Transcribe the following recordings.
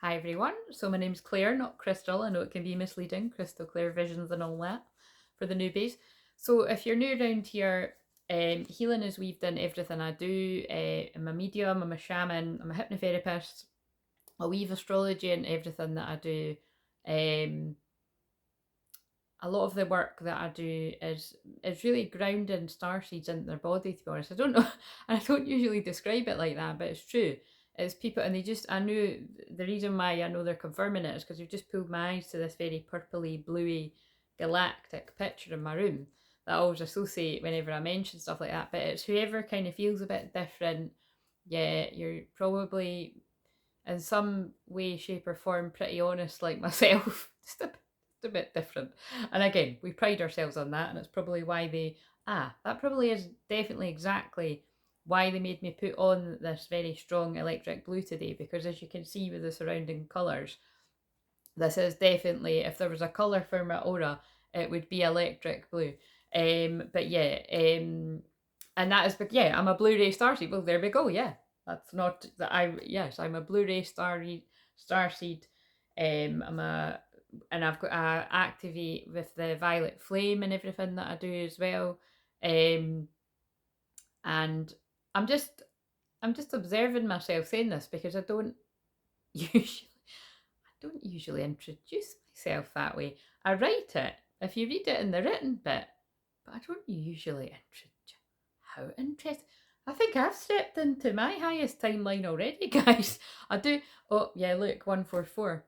Hi everyone, so my name's Claire, not Crystal. I know it can be misleading, Crystal, Claire Visions and all that for the newbies. So if you're new around here, healing is weaved in everything I do. I'm a medium, I'm a shaman, I'm a hypnotherapist. I weave astrology in everything that I do. Um, a lot of the work that I do is really grounding star seeds into their body, to be honest. I don't know, and I don't usually describe it like that, but it's true. It's people, and they just, I knew the reason why I know they're confirming it is because you've just pulled my eyes to this very purpley, bluey, galactic picture in my room that I always associate whenever I mention stuff like that. But it's whoever kind of feels a bit different. Yeah, you're probably in some way, shape, or form pretty honest like myself. Just a bit different. And again, we pride ourselves on that, and it's probably why that probably is definitely exactly why they made me put on this very strong electric blue today, because as you can see with the surrounding colours, this is definitely, if there was a colour for my aura, it would be electric blue. But yeah, and that is, but yeah, I'm a Blu-ray starseed. Well, there we go. Yeah, that's not that I. Yes, I'm a Blu-ray starseed. I'm a, and I've got activate with the violet flame and everything that I do as well. Um, and I'm just I'm just observing myself saying this because I don't usually don't usually introduce myself that way. I write it if you read it in the written bit, but I don't usually introduce. How interesting. I think I've stepped into my highest timeline already, guys. I do. Oh, yeah, look, 144.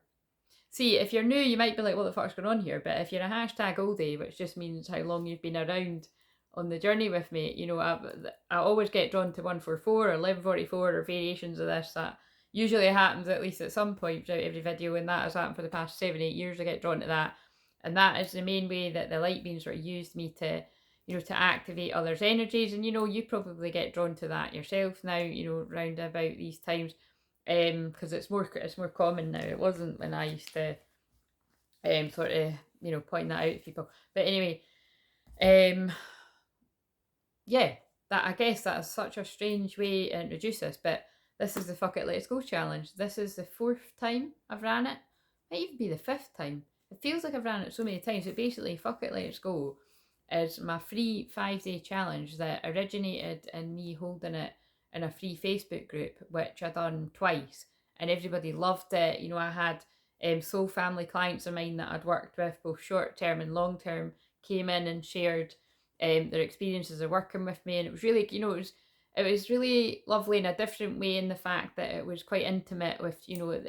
See, if you're new, you might be like, what the fuck's going on here? But if you're a hashtag oldie, which just means how long you've been around on the journey with me, I always get drawn to 144 or 1144 or variations of this. That usually happens at least at some point throughout every video, and that has happened for the past 7, 8 years. I get drawn to that. And that is the main way that the light beams sort of used me to, to activate others' energies. And, you probably get drawn to that yourself now, round about these times, because it's more common now. It wasn't when I used to sort of point that out to people. But anyway, um yeah, that, I guess that's such a strange way to introduce this, but this is the Fuck It Let's Go challenge. This is the fourth time I've ran it. Might even be the fifth time. It feels like I've ran it so many times. But basically, Fuck It Let's Go is my free 5-day challenge that originated in me holding it in a free Facebook group, which I done twice, and everybody loved it. I had soul family clients of mine that I'd worked with, both short term and long term, came in and shared their experiences of working with me, and it was really, it was really lovely in a different way, in the fact that it was quite intimate with,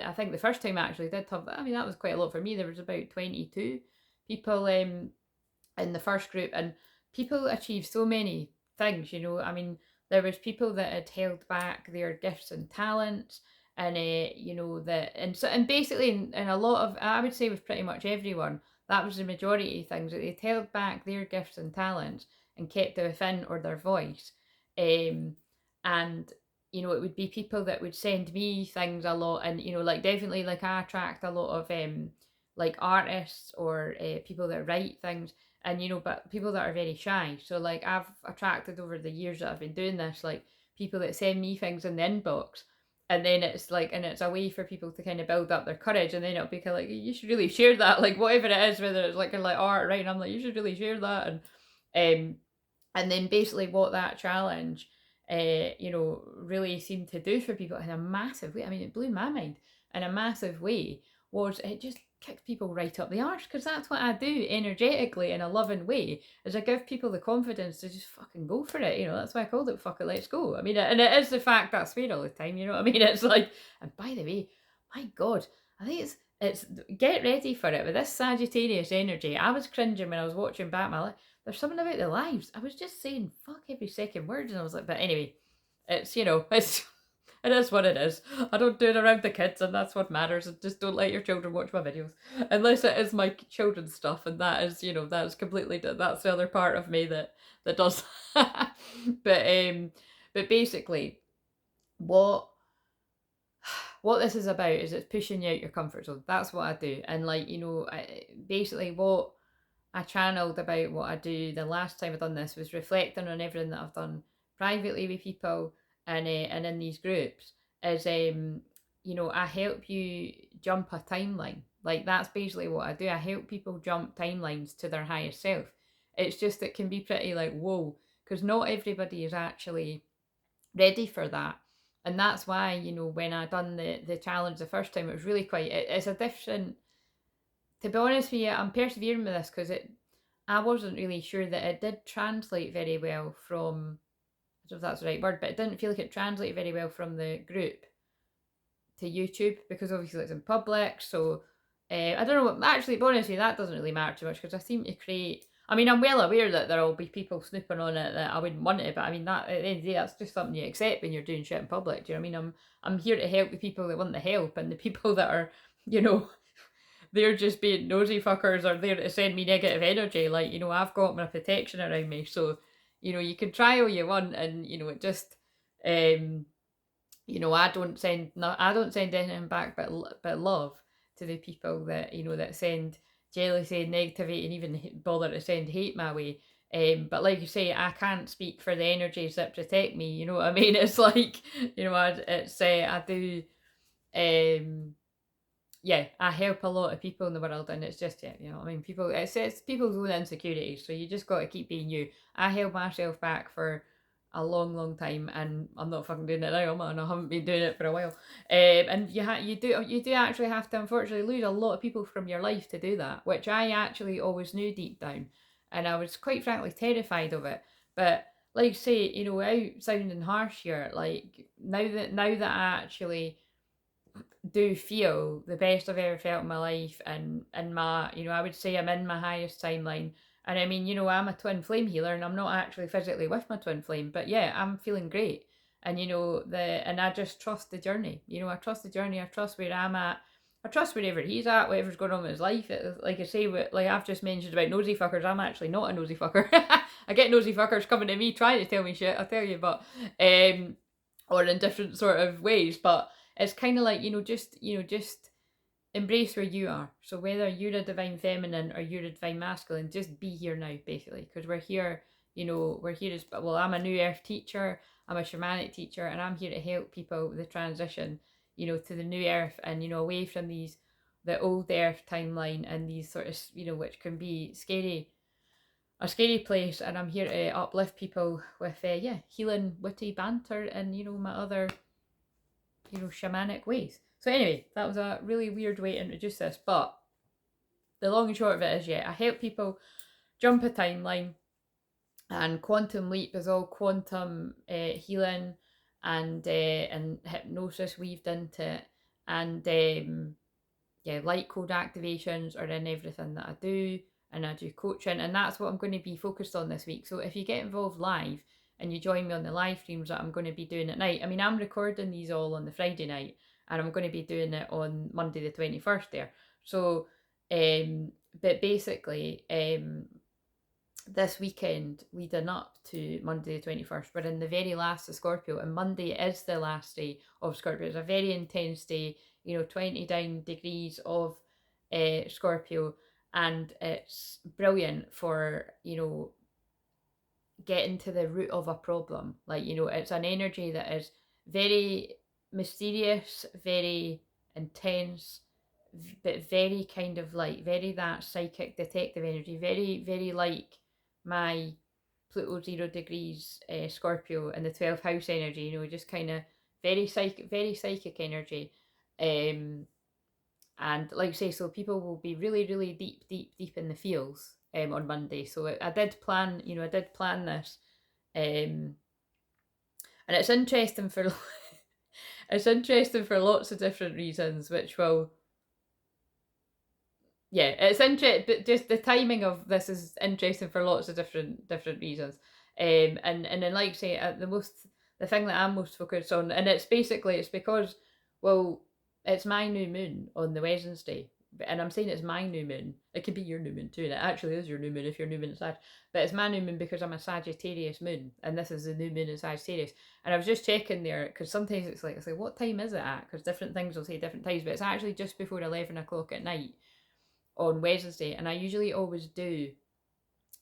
I think the first time I actually did have that, I mean, that was quite a lot for me. There was about 22 people in the first group, and people achieved so many things. I mean, there was people that had held back their gifts and talents, and that, and basically in a lot of, I would say with pretty much everyone, that was the majority of things, that they'd held back their gifts and talents and kept it within, or their voice. And it would be people that would send me things a lot, and like, definitely, like, I attract a lot of like artists, or people that write things, and but people that are very shy. So like, I've attracted over the years that I've been doing this, like, people that send me things in the inbox, and then it's like, and it's a way for people to kind of build up their courage, and then it'll be kind of like, you should really share that, like, whatever it is, whether it's like, art, right? And I'm like, you should really share that. And then basically what that challenge really seemed to do for people in a massive way, I mean, it blew my mind in a massive way, was it just kicked people right up the arse, because that's what I do energetically in a loving way, is I give people the confidence to just fucking go for it. That's why I called it Fuck It Let's Go. I mean, and it is the fact that I swear all the time, you know what I mean? It's like, and by the way, my God, I think it's get ready for it with this Sagittarius energy. I was cringing when I was watching Batman. There's something about the lives. I was just saying fuck every second word, and I was like, but anyway, it's it is what it is. I don't do it around the kids, and that's what matters. And just don't let your children watch my videos, unless it is my children's stuff, and that is, that is completely, that's the other part of me that does. But basically, what this is about is it's pushing you out your comfort zone. That's what I do, and like, basically what I channeled about what I do the last time I done this was reflecting on everything that I've done privately with people, and in these groups, is I help you jump a timeline. Like, that's basically what I do. I help people jump timelines to their highest self. It's just, it can be pretty like, whoa, because not everybody is actually ready for that. And that's why, you know, when I done the challenge the first time, it was really quite, it's a different, to be honest with you, I'm persevering with this because I wasn't really sure that it did translate very well from, I don't know if that's the right word, but it didn't feel like it translated very well from the group to YouTube, because obviously it's in public. So I don't know what, actually, to be honest with you, that doesn't really matter too much, because I seem to create, I mean, I'm well aware that there'll be people snooping on it that I wouldn't want it, but I mean, that at the end of the day, that's just something you accept when you're doing shit in public. Do you know what I mean? I'm here to help the people that want the help, and the people that are, you know, they're just being nosy fuckers, or there to send me negative energy. Like, you know, I've got my protection around me. So, you know, you can try all you want, and, you know, it just, you know, I don't send anything back but love to the people that, you know, that send jealousy, negativity, and even bother to send hate my way. But like you say, I can't speak for the energies that protect me. You know what I mean? It's like, you know, I do. Yeah, I help a lot of people in the world, and it's just, yeah, you know, I mean, people, it's people's own insecurities, so you just got to keep being you. I held myself back for a long, long time, and I'm not fucking doing it now, and I haven't been doing it for a while. And you do actually have to, unfortunately, lose a lot of people from your life to do that, which I actually always knew deep down, and I was quite frankly terrified of it. But like say, you know, without sounding harsh here, like now that I actually do feel the best I've ever felt in my life, and my, you know, I would say I'm in my highest timeline. And I mean, you know, I'm a twin flame healer, and I'm not actually physically with my twin flame, but yeah, I'm feeling great. And you know, and I just trust the journey. You know, I trust the journey. I trust where I'm at. I trust wherever he's at, whatever's going on with his life. Like I say, like I've just mentioned about nosy fuckers, I'm actually not a nosy fucker. I get nosy fuckers coming to me trying to tell me shit, I tell you, but or in different sort of ways. But it's kind of like, just embrace where you are. So whether you're a divine feminine or you're a divine masculine, just be here now, basically, because we're here. We're here as well. I'm a new earth teacher. I'm a shamanic teacher, and I'm here to help people with the transition, to the new earth, and away from the old earth timeline, and these sort of, which can be a scary place. And I'm here to uplift people with healing, witty banter, and my other shamanic ways. So anyway, that was a really weird way to introduce this, but the long and short of it is, I help people jump a timeline, and Quantum Leap is all quantum healing and hypnosis weaved into it, and light code activations are in everything that I do, and I do coaching, and that's what I'm going to be focused on this week. So if you get involved live and you join me on the live streams that I'm going to be doing at night, I mean, I'm recording these all on the Friday night, and I'm going to be doing it on Monday the 21st there. So, but basically, this weekend leading up to Monday the 21st, we're in the very last of Scorpio, and Monday is the last day of Scorpio. It's a very intense day, 29 degrees of Scorpio, and it's brilliant for, getting to the root of a problem. Like, it's an energy that is very mysterious, very intense, but very kind of like, very that psychic detective energy, very, very like my Pluto 0 degrees Scorpio and the 12th house energy, just kind of very psychic energy. And like I say, so people will be really, really deep in the feels on Monday. So I did plan, this, and it's interesting for it's interesting for lots of different reasons, which will, it's interesting, but just the timing of this is interesting for lots of different reasons. And then, like I say, the thing that I'm most focused on, and it's because, well, it's my new moon on the Wednesday, and I'm saying it's my new moon. It could be your new moon too, and it actually is your new moon if your new moon is Sag. But it's my new moon because I'm a Sagittarius moon, and this is the new moon in Sagittarius. And I was just checking there, because sometimes it's like, what time is it at? Because different things will say different times, but it's actually just before 11 o'clock at night on Wednesday. And I usually always do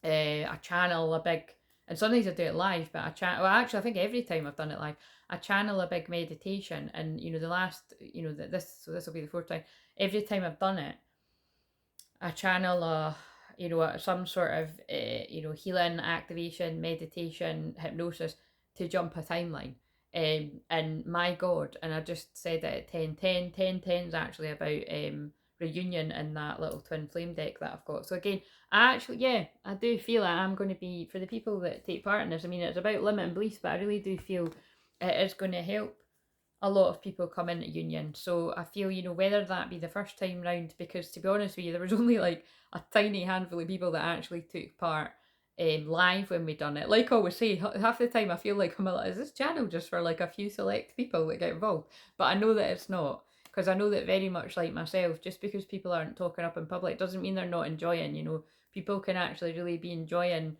a channel, a big, and sometimes I do it live, but well, actually I think every time I've done it live, I channel a big meditation, and the last, this will be the fourth time. Every time I've done it, I channel some sort of healing, activation, meditation, hypnosis to jump a timeline. And my God, and I just said that at 10 is actually about reunion in that little twin flame deck that I've got. So again, I do feel like I'm going to be, for the people that take part in this, I mean, it's about limiting beliefs, but I really do feel it is going to help a lot of people come into union. So I feel, whether that be the first time round, because to be honest with you, there was only like a tiny handful of people that actually took part live when we done it. Like I always say, half the time I feel like is this channel just for like a few select people that get involved? But I know that it's not, because I know that very much like myself, just because people aren't talking up in public doesn't mean they're not enjoying. People can actually really be enjoying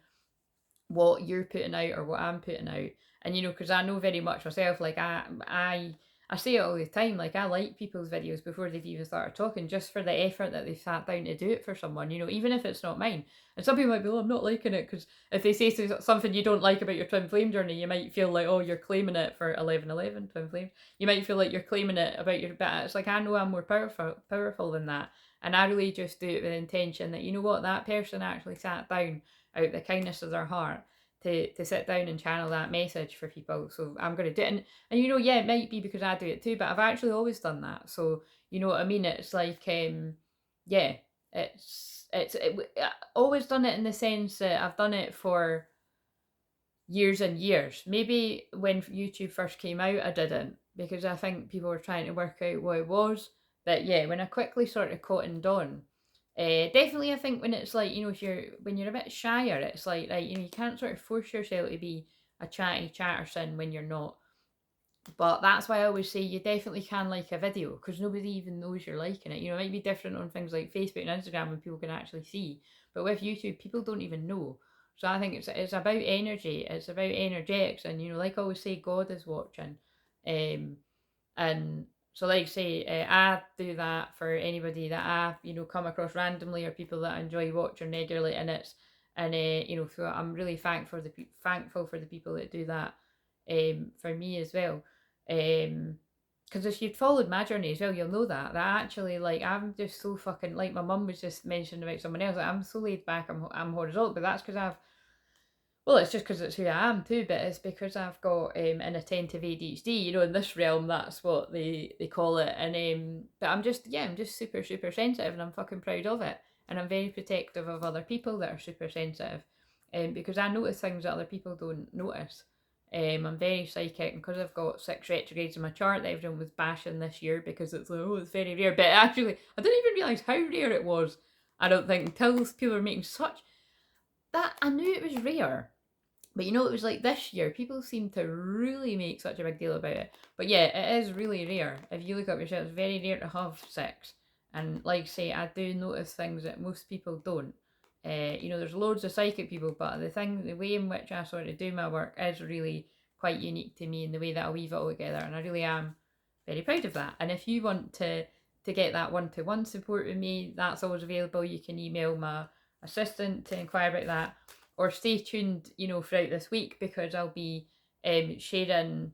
what you're putting out or what I'm putting out. And because I know very much myself, like I say it all the time, like I like people's videos before they've even started talking, just for the effort that they've sat down to do it for someone, even if it's not mine. And some people might be, oh, I'm not liking it, because if they say something you don't like about your twin flame journey, you might feel like, oh, you're claiming it for 1111 twin flames. You might feel like you're claiming it about your, but it's like, I know I'm more powerful than that. And I really just do it with intention that, that person actually sat down out the kindness of their heart to sit down and channel that message for people. So I'm going to do it. And it might be because I do it too, but I've actually always done that. So, you know what I mean? It's like, I've always done it in the sense that I've done it for years and years. Maybe when YouTube first came out, I didn't, because I think people were trying to work out what it was. But yeah, when I quickly sort of cottoned on, definitely, I think when it's like, when you're a bit shyer, it's like, you can't sort of force yourself to be a chatty chatterson when you're not. But that's why I always say you definitely can like a video, because nobody even knows you're liking it. It might be different on things like Facebook and Instagram when people can actually see. But with YouTube, people don't even know. So I think it's about energy. It's about energetics. And, like I always say, God is watching. And so, like say, I do that for anybody that I, come across randomly, or people that I enjoy watching regularly, and so I'm really thankful for the people that do that, for me as well, because if you've followed my journey as well, you'll know that actually, like, I'm just so fucking, like my mum was just mentioning about someone else, like, I'm so laid back, I'm horizontal, but that's because it's just because it's who I am too, but it's because I've got an attentive ADHD, in this realm, that's what they call it. And but I'm just super, super sensitive, and I'm fucking proud of it. And I'm very protective of other people that are super sensitive, because I notice things that other people don't notice. I'm very psychic, and because I've got 6 retrogrades in my chart that everyone was bashing this year because it's like, oh, it's very rare. But actually, I didn't even realise how rare it was, I don't think, until people were making such... that I knew it was rare. But it was like this year, people seem to really make such a big deal about it. But yeah, it is really rare. If you look up yourself, it's very rare to have 6. And like I say, I do notice things that most people don't. There's loads of psychic people, but the way in which I sort of do my work is really quite unique to me, in the way that I weave it all together. And I really am very proud of that. And if you want to get that one-to-one support with me, that's always available. You can email my assistant to inquire about that, or stay tuned, throughout this week, because I'll be sharing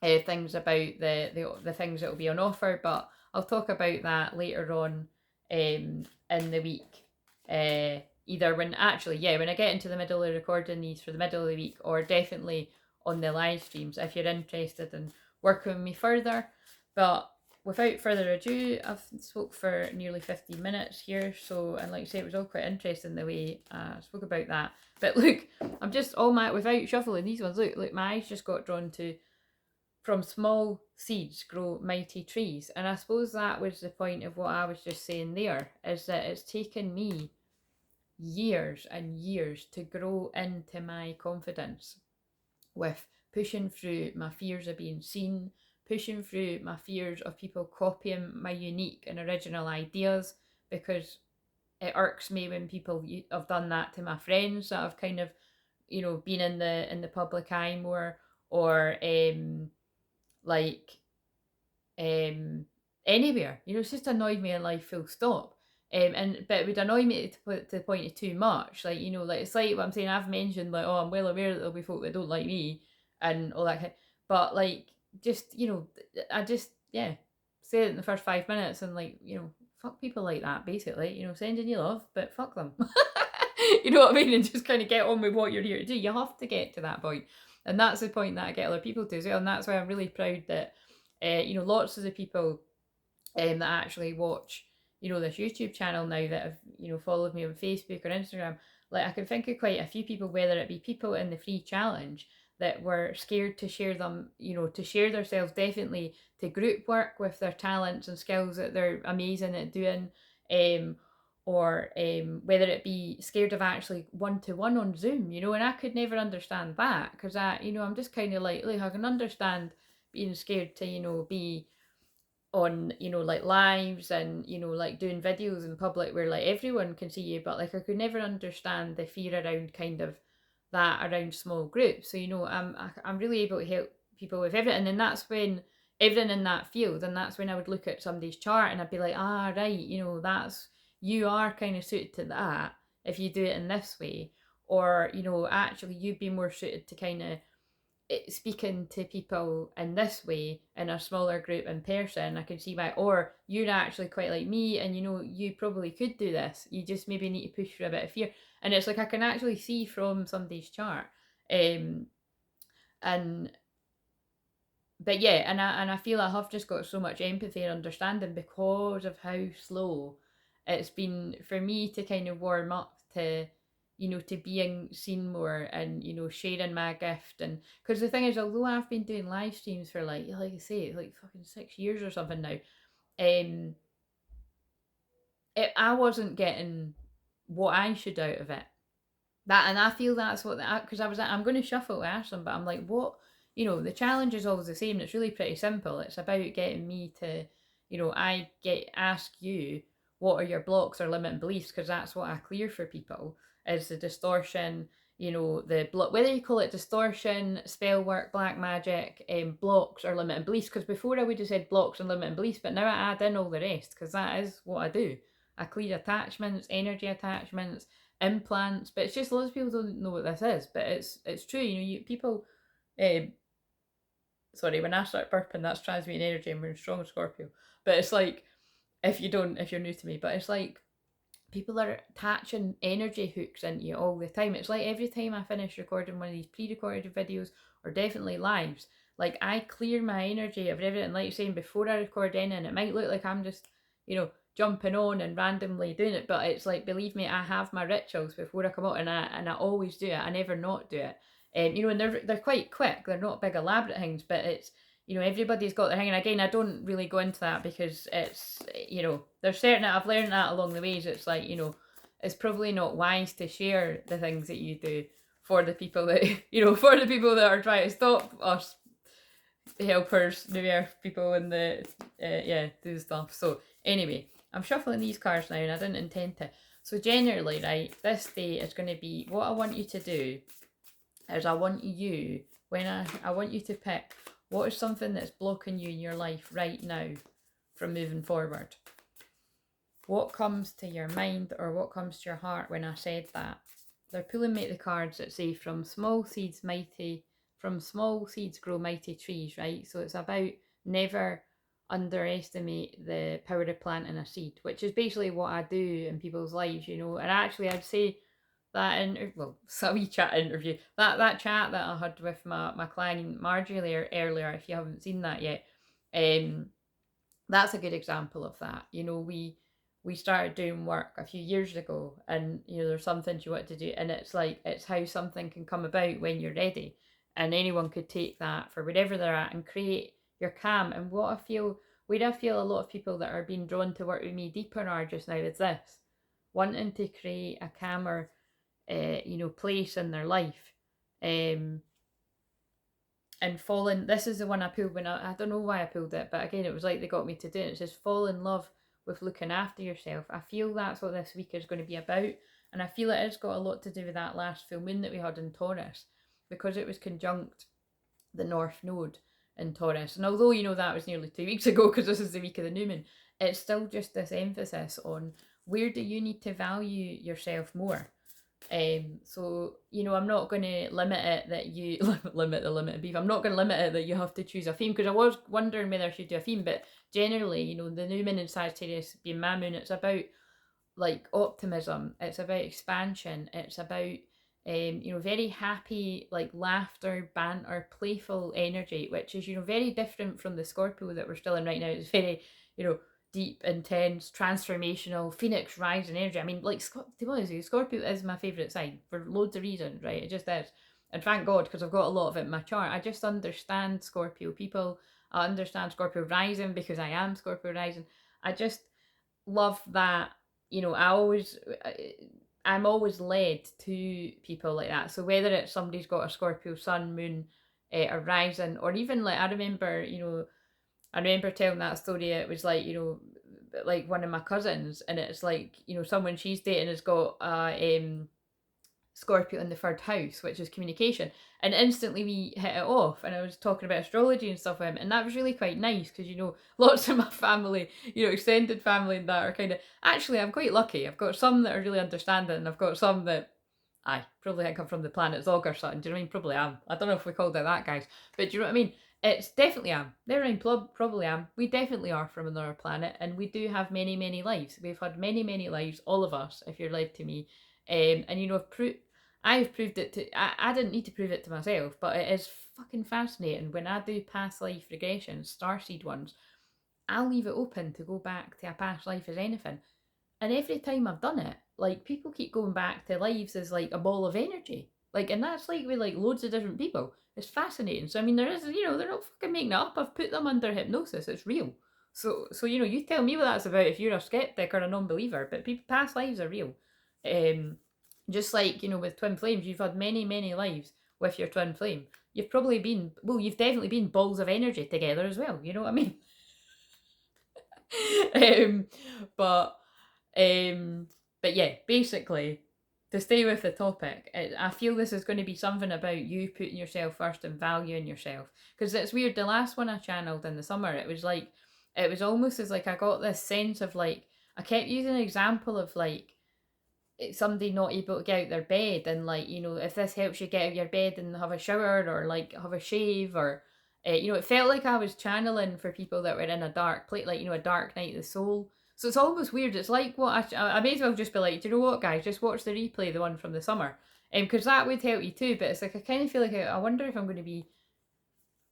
things about the things that will be on offer. But I'll talk about that later on in the week. Either when I get into the middle of recording these for the middle of the week, or definitely on the live streams if you're interested in working with me further. But without further ado, I've spoke for nearly 15 minutes here, so, and like I say, it was all quite interesting the way I spoke about that. But look, I'm just without shuffling these ones, look, my eyes just got drawn to, from small seeds grow mighty trees. And I suppose that was the point of what I was just saying there, is that it's taken me years and years to grow into my confidence, with pushing through my fears of being seen, pushing through my fears of people copying my unique and original ideas, because it irks me when people have done that to my friends that have kind of, been in the public eye more, or like anywhere. It's just annoyed me in life, full stop. But it would annoy me to the point of too much. Like, like, it's like what I'm saying. I've mentioned, like, oh, I'm well aware that there'll be folk that don't like me and all that kind. But like, just, you know, I just, yeah, say it in the first 5 minutes and like, you know, fuck people like that, basically, you know, sending you love, but fuck them. You know what I mean? And just kind of get on with what you're here to do. You have to get to that point. And that's the point that I get other people to as well. And that's why I'm really proud that, you know, lots of the people that actually watch, you know, this YouTube channel now that have, you know, followed me on Facebook or Instagram, like I can think of quite a few people, whether it be people in the free challenge that were scared to share them, you know, to share themselves, definitely to group work with their talents and skills that they're amazing at doing, um, or whether it be scared of actually one-to-one on Zoom, you know, and I could never understand that because I, you know, I'm just kind of like I can understand being scared to, you know, be on, you know, like lives and, you know, like doing videos in public where like everyone can see you, but like I could never understand the fear around kind of that around small groups. So, you know, I'm really able to help people with everything, and that's when everything in that field, and that's when I would look at somebody's chart and I'd be like, ah, right, you know, that's, you are kind of suited to that if you do it in this way, or, you know, actually you'd be more suited to kind of speaking to people in this way in a smaller group in person. I can see why. Or you're actually quite like me and, you know, you probably could do this, you just maybe need to push for a bit of fear. And it's like I can actually see from somebody's chart, and but yeah, and I feel I have just got so much empathy and understanding because of how slow it's been for me to kind of warm up to, you know, to being seen more and, you know, sharing my gift. And because the thing is, although I've been doing live streams for like I say, like fucking 6 years or something now, um I wasn't getting what I should out of it. That, and I feel that's what that, because I was like, I'm going to shuffle to ask them, but I'm like, what, you know, the challenge is always the same. It's really pretty simple. It's about getting me to, you know, I get ask you what are your blocks or limiting beliefs, because that's what I clear for people is the distortion, you know, the block, whether you call it distortion, spell work, black magic, blocks or limiting beliefs. Because before I would have said blocks and limiting beliefs, but now I add in all the rest because that is what I do. I clear attachments, energy attachments, implants, but it's just lots of people don't know what this is, but it's true. You know, people, um sorry, when I start burping, that's transmuting energy and we're in strong Scorpio. But it's like, if you're new to me, but it's like people are attaching energy hooks into you all the time. It's like every time I finish recording one of these pre-recorded videos or definitely lives, like I clear my energy of everything, like saying before I record any, and it might look like I'm just, you know, jumping on and randomly doing it, but it's like, believe me, I have my rituals before I come out, and I always do it. I never not do it. You know, and they're quite quick. They're not big elaborate things, but it's, you know, everybody's got their thing. And again, I don't really go into that because it's, you know, there's certain, I've learned that along the ways. It's like, you know, it's probably not wise to share the things that you do for the people that, you know, for the people that are trying to stop us helpers, New Earth people, and the, yeah, do stuff. So anyway, I'm shuffling these cards now and I didn't intend to. So generally, right, this day is going to be, what I want you to do is I want you, when I want you to pick what is something that's blocking you in your life right now from moving forward. What comes to your mind or what comes to your heart when I said that? They're pulling me the cards that say from small seeds grow mighty trees, right? So it's about never underestimate the power of planting a seed, which is basically what I do in people's lives, you know. And actually I'd say that a wee chat interview, that chat that I had with my client Margie earlier, if you haven't seen that yet, that's a good example of that. You know, we started doing work a few years ago, and you know, there's some things you want to do, and it's like, it's how something can come about when you're ready, and anyone could take that for wherever they're at and create your calm. And what I feel, where I feel a lot of people that are being drawn to work with me deeper are just now is this, wanting to create a calmer, you know, place in their life, and falling. This is the one I pulled when I don't know why I pulled it, but again, it was like they got me to do it. It says fall in love with looking after yourself. I feel that's what this week is going to be about, and I feel it has got a lot to do with that last full moon that we had in Taurus, because it was conjunct the North Node in Taurus. And although, you know, that was nearly 2 weeks ago because this is the week of the new moon, it's still just this emphasis on where do you need to value yourself more. So, you know, I'm not going to limit it that you limit the limited beef. I'm not going to limit it that you have to choose a theme, because I was wondering whether I should do a theme, but generally, you know, the new moon in Sagittarius being my moon, it's about like optimism, it's about expansion, it's about you know, very happy, like laughter, banter, playful energy, which is, you know, very different from the Scorpio that we're still in right now. It's very, you know, deep, intense, transformational, phoenix rising energy. I mean, like, to be honest, Scorpio is my favourite sign for loads of reasons, right? It just is. And thank God, because I've got a lot of it in my chart. I just understand Scorpio people. I understand Scorpio rising because I am Scorpio rising. I just love that, you know, I'm always led to people like that. So whether it's somebody's got a Scorpio sun, moon, or rising, or even like I remember, you know, I remember telling that story. It was like, you know, like one of my cousins, and it's like, you know, someone she's dating has got a Scorpio in the third house, which is communication. And instantly we hit it off. And I was talking about astrology and stuff with him. And that was really quite nice because, you know, lots of my family, you know, extended family and that are kind of, actually, I'm quite lucky. I've got some that are really understanding, and I've got some that, I probably think I'm from the planet Zog or something. Do you know what I mean? Probably am. I don't know if we called it that, guys. But do you know what I mean? It's definitely am. Never mind, probably am. We definitely are from another planet, and we do have many, many lives. We've had many, many lives, all of us, if you're led to me. And you know, I've proved it to. I didn't need to prove it to myself, but it is fucking fascinating when I do past life regressions, starseed ones. I'll leave it open to go back to a past life as anything. And every time I've done it, like people keep going back to lives as like a ball of energy. Like, and that's like with like loads of different people. It's fascinating. So I mean, there is, you know, they're not fucking making it up. I've put them under hypnosis. It's real. So you know, you tell me what that's about if you're a skeptic or a non-believer. But people, past lives are real. Um, just like, you know, with twin flames, you've had many, many lives with your twin flame. You've probably been, well, you've definitely been balls of energy together as well. You know what I mean? um, but um, but yeah, basically, to stay with the topic, I feel this is going to be something about you putting yourself first and valuing yourself. Because it's weird. The last one I channeled in the summer, it was like, it was almost as like I got this sense of like, I kept using an example of like somebody not able to get out their bed, and like, you know, if this helps you get out of your bed and have a shower or like have a shave, or you know, it felt like I was channeling for people that were in a dark place, like, you know, a dark night of the soul. So it's almost weird. It's like what I may as well just be like, do you know what, guys, just watch the replay, the one from the summer, because that would help you too. But it's like I kind of feel like I wonder if I'm going to be,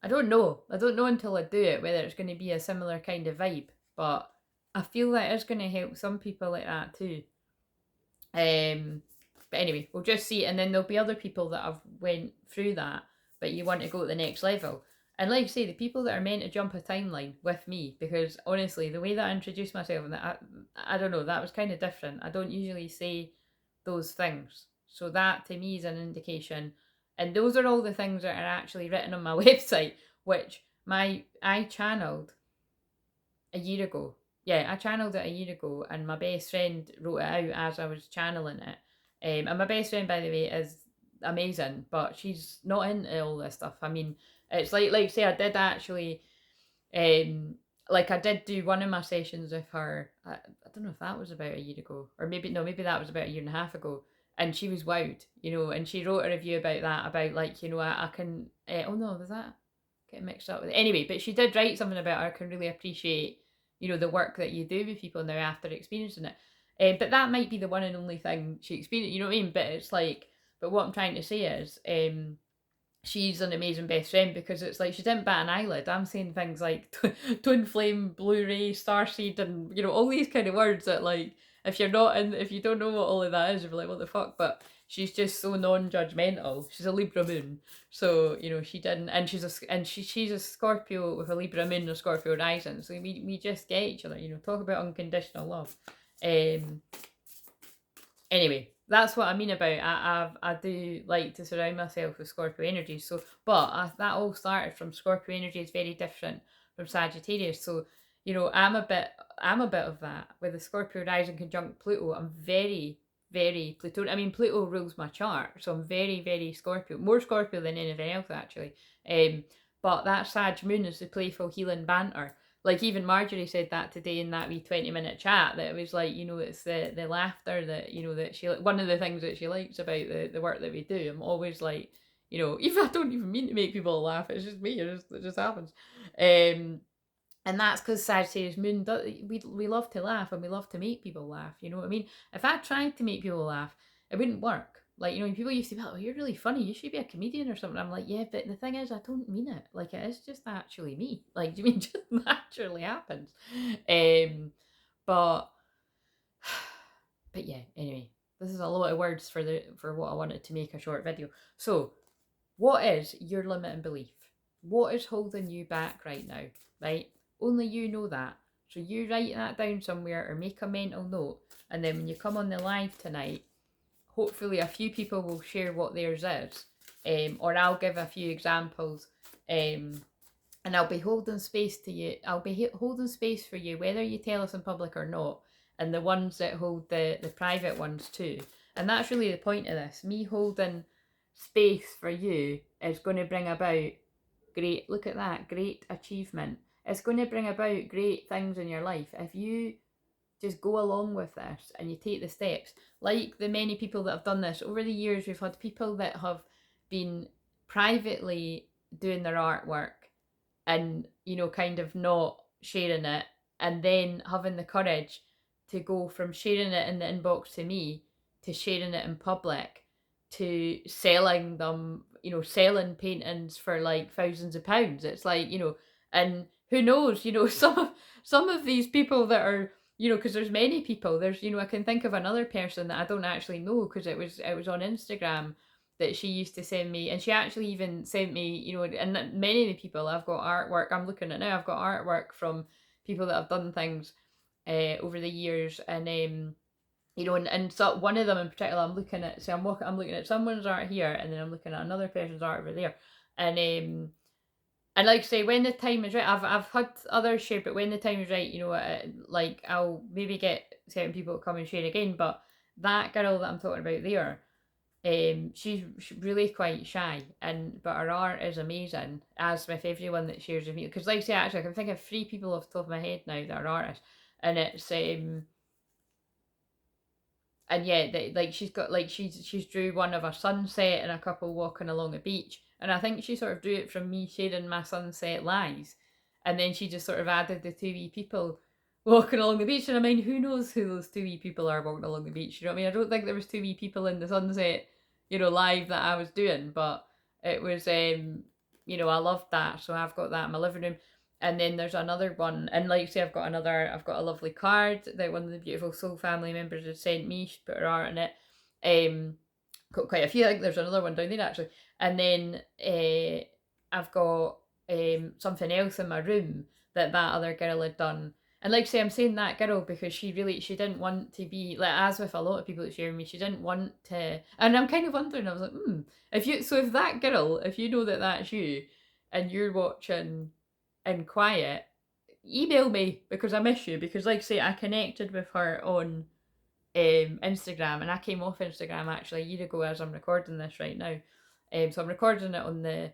I don't know, until I do it whether it's going to be a similar kind of vibe, but I feel like it's going to help some people like that too. But anyway, we'll just see, and then there'll be other people that have went through that, but you want to go to the next level. And like I say, the people that are meant to jump a timeline with me, because honestly, the way that I introduced myself, and that I don't know, that was kind of different. I don't usually say those things, so that to me is an indication. And those are all the things that are actually written on my website, which I channeled a year ago. Yeah, I channeled it a year ago, and my best friend wrote it out as I was channeling it. And my best friend, by the way, is amazing, but she's not into all this stuff. I mean, it's like say I did actually, like I did do one of my sessions with her. I don't know if that was about a year ago, or maybe no, maybe that was about a year and a half ago. And she was wowed, you know, and she wrote a review about that, about like, you know, I can. Oh no, was that getting mixed up with it? Anyway, but she did write something about I can really appreciate, you know, the work that you do with people now after experiencing it. But that might be the one and only thing she experienced, you know what I mean? But it's like, but what I'm trying to say is, she's an amazing best friend, because it's like she didn't bat an eyelid. I'm saying things like twin flame, Blu-ray, starseed, and you know, all these kind of words that, like, if you're not in, if you don't know what all of that is, you're like, what the fuck? But she's just so non-judgmental. She's a Libra moon, so you know she didn't, and she's a Scorpio with a Libra moon and a Scorpio rising. So we just get each other. You know, talk about unconditional love. Anyway, that's what I mean about I do like to surround myself with Scorpio energy. So, but that all started from Scorpio energy is very different from Sagittarius. So, you know, I'm a bit of that with the Scorpio rising conjunct Pluto. I'm very very Pluto. I mean, Pluto rules my chart, so I'm very very Scorpio, more Scorpio than anything else actually. But that Sag moon is the playful healing banter. like even Marjorie said that today in that wee 20-minute chat, that it was like, you know, it's the laughter that, you know, that she, one of the things that she likes about the work that we do. I'm always like, you know, even I don't even mean to make people laugh, it's just me, it just happens. And that's because Sagittarius moon, we love to laugh and we love to make people laugh. You know what I mean? If I tried to make people laugh, it wouldn't work. Like, you know, people used to be like, oh, you're really funny, you should be a comedian or something. I'm like, yeah, but the thing is, I don't mean it. Like, it is just actually me. Like, do you mean it just naturally happens? But yeah, anyway, this is a lot of words for what I wanted to make a short video. So, what is your limiting belief? What is holding you back right now? Right? Only you know that. So you write that down somewhere or make a mental note, and then when you come on the live tonight, hopefully a few people will share what theirs is, or I'll give a few examples, and I'll be holding space to you. I'll be holding space for you, whether you tell us in public or not, and the ones that hold the private ones too. And that's really the point of this. Me holding space for you is going to bring about great, look at that, great achievement. It's going to bring about great things in your life if you just go along with this and you take the steps. Like the many people that have done this over the years, we've had people that have been privately doing their artwork and, you know, kind of not sharing it, and then having the courage to go from sharing it in the inbox to me to sharing it in public to selling them, you know, selling paintings for like thousands of pounds. It's like, you know, and who knows, you know, some of these people that are, you know, because there's many people, there's, you know, I can think of another person that I don't actually know because it was on Instagram that she used to send me, and she actually even sent me, you know, and many of the people I've got artwork, I'm looking at now, I've got artwork from people that have done things over the years, and you know, and so one of them in particular, I'm looking at, so I'm looking at someone's art here, and then I'm looking at another person's art over there, and like I say, when the time is right, I've had others share, but when the time is right, you know, like I'll maybe get certain people to come and share again. But that girl that I'm talking about there, she's really quite shy, and but her art is amazing, as with everyone that shares with me. Because like I say, actually, I can think of 3 people off the top of my head now that are artists, and it's and yeah, like she's got like she's drew one of a sunset and a couple walking along a beach, and I think she sort of drew it from me sharing my sunset lies, and then she just sort of added the 2 wee people walking along the beach, and I mean, who knows who those 2 wee people are walking along the beach? You know what I mean? I don't think there was 2 wee people in the sunset, you know, live that I was doing, but it was you know, I loved that, so I've got that in my living room. And then there's another one, and like I say, I've got a lovely card that one of the beautiful soul family members had sent me. She put her art in it. Got quite a few. I think there's another one down there actually. And then I've got something else in my room that other girl had done. And like I say, I'm saying that girl because she didn't want to be, like, as with a lot of people that share me, she didn't want to. And I'm kind of wondering, I was like, if that girl, if you know that that's you, and you're watching in quiet, email me because I miss you. Because like I say, I connected with her on Instagram, and I came off Instagram actually a year ago as I'm recording this right now. So I'm recording it on the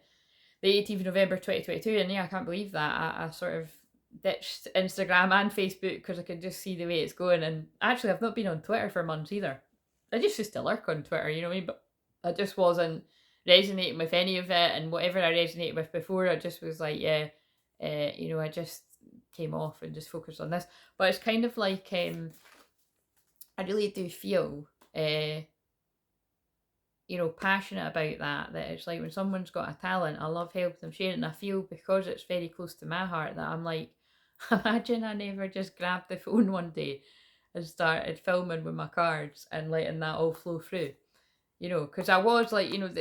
18th of November 2022, and yeah, I can't believe that I sort of ditched Instagram and Facebook because I could just see the way it's going. And actually, I've not been on Twitter for months either. I just used to lurk on Twitter, you know what I mean? But I just wasn't resonating with any of it, and whatever I resonated with before, I just was like, yeah, you know, I just came off and just focused on this. But it's kind of like I really do feel you know, passionate about that it's like when someone's got a talent, I love helping them share it, and I feel because it's very close to my heart that I'm like, imagine I never just grabbed the phone one day and started filming with my cards and letting that all flow through, you know, because I was like, you know,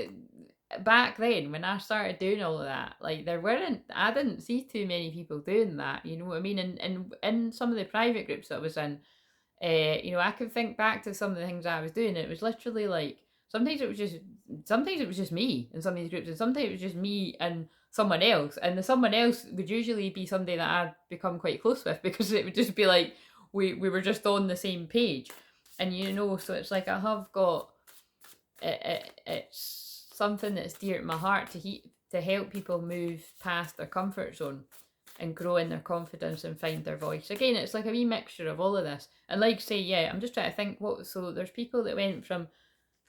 back then when I started doing all of that, like I didn't see too many people doing that, you know what I mean? And in some of the private groups that I was in, you know, I can think back to some of the things I was doing. It was literally like sometimes it was just me in some of these groups, and sometimes it was just me and someone else. And the someone else would usually be somebody that I'd become quite close with because it would just be like we were just on the same page. And you know, so it's like I have got it's something that's dear to my heart to help people move past their comfort zone. and grow in their confidence and find their voice. Again, it's like a wee mixture of all of this. And like say, yeah, I'm just trying to think so there's people that went from,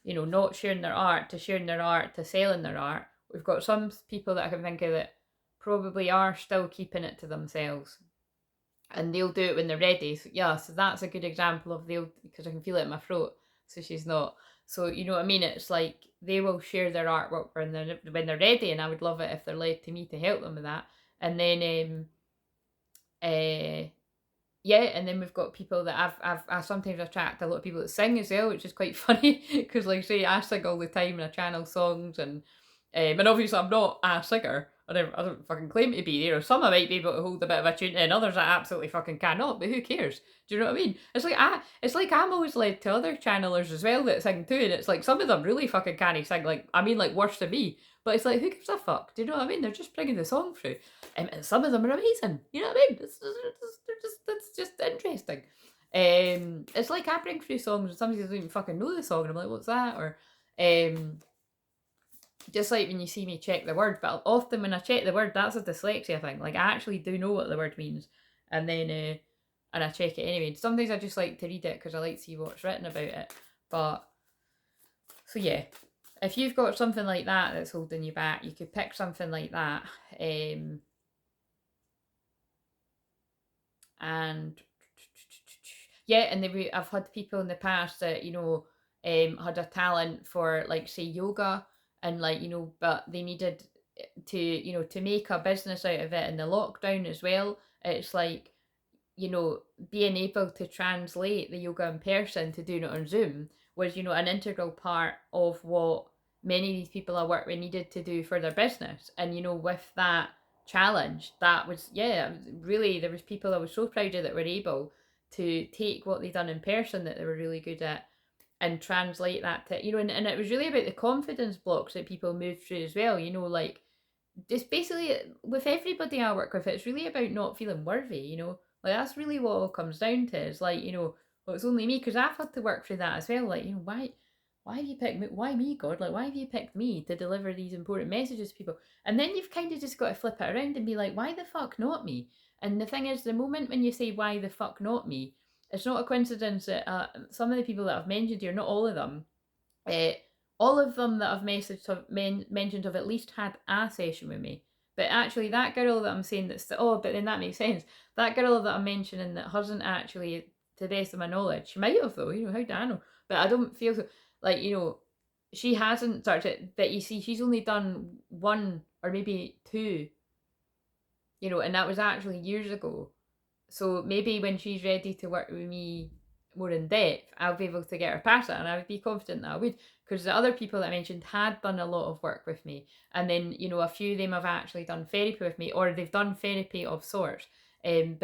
not sharing their art to sharing their art to selling their art. We've got some people that I can think of that probably are still keeping it to themselves. And they'll do it when they're ready. So, yeah, so that's a good example of because I can feel it in my throat. So she's not. So you know what I mean? It's like they will share their artwork when they're ready, and I would love it if they're led to me to help them with that. And then yeah, and then we've got people that I sometimes attract a lot of people that sing as well, which is quite funny because like say I sing all the time and I channel songs and obviously I'm not a singer. I don't fucking claim to be there. Some I might be able to hold a bit of a tune and others I absolutely fucking cannot. But who cares? Do you know what I mean? It's like I'm always led to other channelers as well that sing too, and it's like some of them really fucking can't sing. Like I mean, like worse than me. But it's like who gives a fuck? Do you know what I mean? They're just bringing the song through, and some of them are amazing. You know what I mean? It's just interesting. It's like I bring through songs and somebody doesn't even fucking know the song, and I'm like, what's that? Or just like when you see me check the word, but often when I check the word, that's a dyslexia thing. Like I actually do know what the word means, and then and I check it anyway. Sometimes I just like to read it because I like to see what's written about it. But so yeah, if you've got something like that that's holding you back, you could pick something like that. And yeah, and I've had people in the past that had a talent for like say yoga and like but they needed to make a business out of it in the lockdown as well. It's like being able to translate the yoga in person to doing it on Zoom was an integral part of what many of these people I work with needed to do for their business. And with that challenge, that was really, there was people I was so proud of that were able to take what they'd done in person that they were really good at and translate that to and it was really about the confidence blocks that people move through as well. Like just basically with everybody I work with, it's really about not feeling worthy. Like that's really what it all comes down to. It's like well, it's only me, because I've had to work through that as well. Like why have you picked me? Why me, God? Like why have you picked me to deliver these important messages to people? And then you've kind of just got to flip it around and be like, why the fuck not me? And the thing is, the moment when you say why the fuck not me, it's not a coincidence that some of the people that I've mentioned here, not all of them, uh, all of them that I've mentioned have at least had a session with me. But actually, that girl that I'm saying but then that makes sense. That girl that I'm mentioning that hasn't actually, to the best of my knowledge, she might have though. How do I know? But I don't feel so. Like she hasn't started. But you see, she's only done one or maybe two. And that was actually years ago. So maybe when she's ready to work with me more in depth, I'll be able to get her past that, and I would be confident that I would, because the other people that I mentioned had done a lot of work with me, and then a few of them have actually done therapy with me, or they've done therapy of sorts, and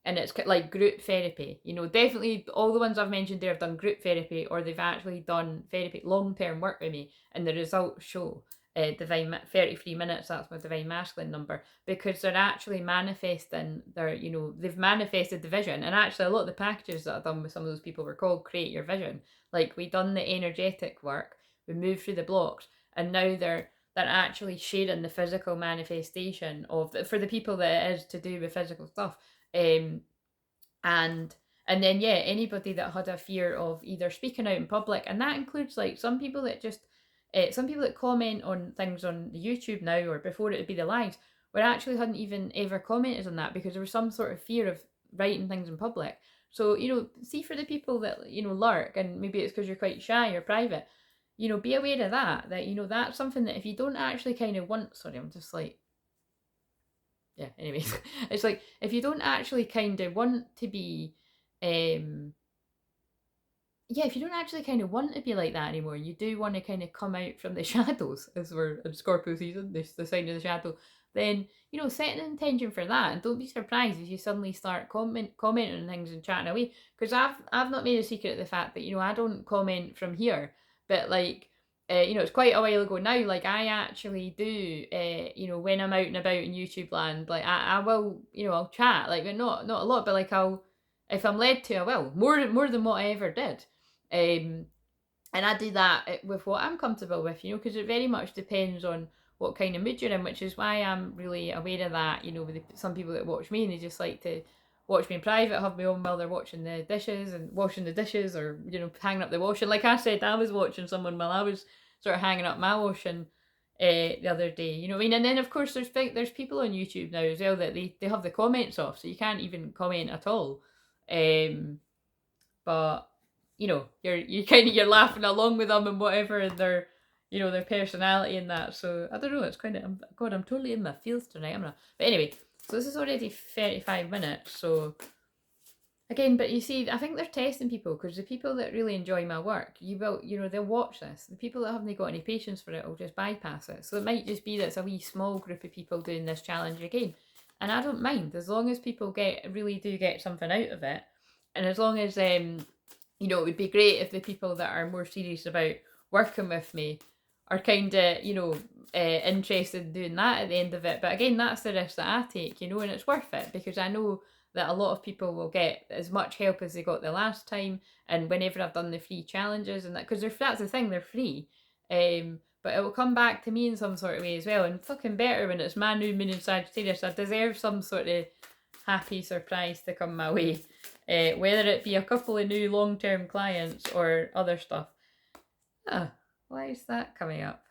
it's like group therapy. Definitely all the ones I've mentioned there have done group therapy, or they've actually done therapy, long-term work with me, and the results show. Divine 33 minutes, that's my divine masculine number, because they're actually manifesting they've manifested the vision. And actually a lot of the packages that I've done with some of those people were called Create Your Vision. Like we done the energetic work, we moved through the blocks, and now they're actually sharing the physical manifestation of for the people that it is to do with physical stuff. And then anybody that had a fear of either speaking out in public, and that includes like some people that comment on things on YouTube now, or before it would be the lives, where actually hadn't even ever commented on that because there was some sort of fear of writing things in public. So, see, for the people that, lurk, and maybe it's because you're quite shy or private, be aware of that, that's something that if you don't actually kind of want, sorry, I'm just like, yeah, anyways, it's like, if you don't actually kind of want to be, if you don't actually kind of want to be like that anymore, you do want to kind of come out from the shadows, as we're in Scorpio season, the sign of the shadow, then, set an intention for that, and don't be surprised if you suddenly start commenting on things and chatting away, because I've not made a secret of the fact that, I don't comment from here, but like, it's quite a while ago now, like I actually do, when I'm out and about in YouTube land, like I will, I'll chat, like not a lot, but like if I'm led to, I will, more than what I ever did. And I do that with what I'm comfortable with, because it very much depends on what kind of mood you're in, which is why I'm really aware of that. You know, with some people that watch me and they just like to watch me in private, have me on while they're watching the dishes and washing the dishes, or, you know, hanging up the washing. Like I said, I was watching someone while I was sort of hanging up my washing the other day, you know what I mean? And then of course there's people on YouTube now as well that they have the comments off, so you can't even comment at all. But you know, you're laughing along with them and whatever, and their, you know, their personality and that. So I don't know, it's kind of, God, I'm totally in my feels tonight. But anyway, so this is already 35 minutes. So again, but you see, I think they're testing people, because the people that really enjoy my work, you know, they'll watch this. The people that haven't got any patience for it will just bypass it. So it might just be that it's a wee small group of people doing this challenge again. And I don't mind, as long as people really do get something out of it. And as long as, you know, it would be great if the people that are more serious about working with me are kind of, you know, interested in doing that at the end of it. But again, that's the risk that I take, you know, and it's worth it, because I know that a lot of people will get as much help as they got the last time. And whenever I've done the free challenges and that, because that's the thing, they're free. But it will come back to me in some sort of way as well. And fucking better when it's my new moon in Sagittarius. I deserve some sort of happy surprise to come my way. Whether it be a couple of new long-term clients or other stuff. Why is that coming up?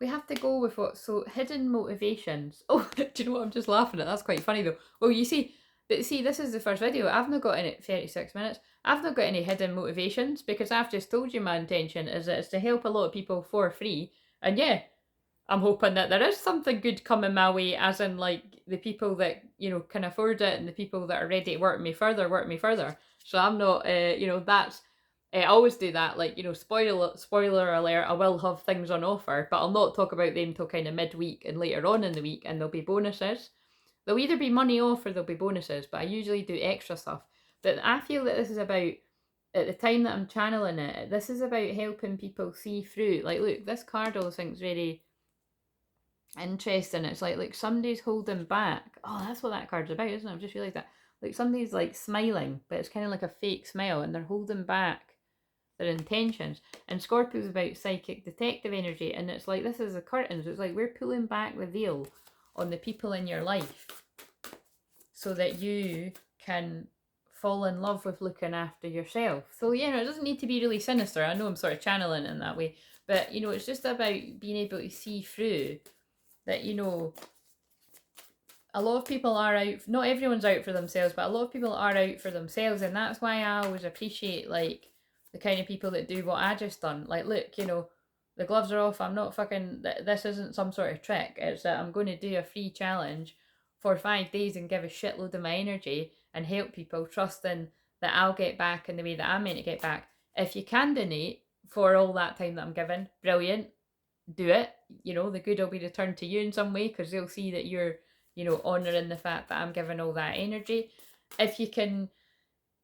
We have to go with what? So, hidden motivations. Oh, do you know what I'm just laughing at? That's quite funny though. Well, you see, but see, this is the first video. I've not got in 36 minutes. I've not got any hidden motivations, because I've just told you my intention is that it's to help a lot of people for free. And yeah, I'm hoping that there is something good coming my way, as in like the people that, you know, can afford it, and the people that are ready to work me further. So I'm not, you know, that's, I always do that, like, you know, spoiler alert, I will have things on offer, but I'll not talk about them till kind of midweek and later on in the week, and there'll be bonuses. There'll either be money off or there'll be bonuses, but I usually do extra stuff. But I feel that this is about, at the time that I'm channeling it, this is about helping people see through. Like, look, this card always thinks very interesting. It's like somebody's holding back. Oh, that's what that card's about, isn't it? I've just realised that. Like somebody's like smiling, but it's kind of like a fake smile, and they're holding back their intentions. And Scorpio's about psychic detective energy, and it's like, this is the curtains. It's like we're pulling back the veil on the people in your life so that you can fall in love with looking after yourself. So, you know, it doesn't need to be really sinister. I know I'm sort of channeling in that way, but, you know, it's just about being able to see through that, you know, a lot of people are out, not everyone's out for themselves, but a lot of people are out for themselves. And that's why I always appreciate, like, the kind of people that do what I just done. Like, look, you know, the gloves are off. I'm not fucking, this isn't some sort of trick. It's that I'm going to do a free challenge for 5 days and give a shitload of my energy and help people, trusting that I'll get back in the way that I'm meant to get back. If you can donate for all that time that I'm given, brilliant, do it. You know, the good will be returned to you in some way, because they'll see that you're, you know, honouring the fact that I'm giving all that energy. If you can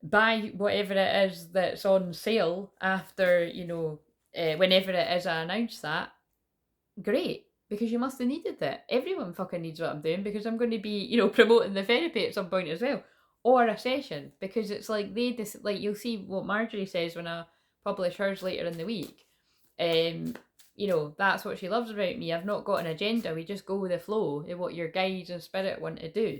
buy whatever it is that's on sale after, you know, whenever it is I announce that, great, because you must have needed it. Everyone fucking needs what I'm doing, because I'm going to be, you know, promoting the therapy at some point as well, or a session, because it's like like you'll see what Marjorie says when I publish hers later in the week. You know, that's what she loves about me. I've not got an agenda. We just go with the flow of what your guides and spirit want to do.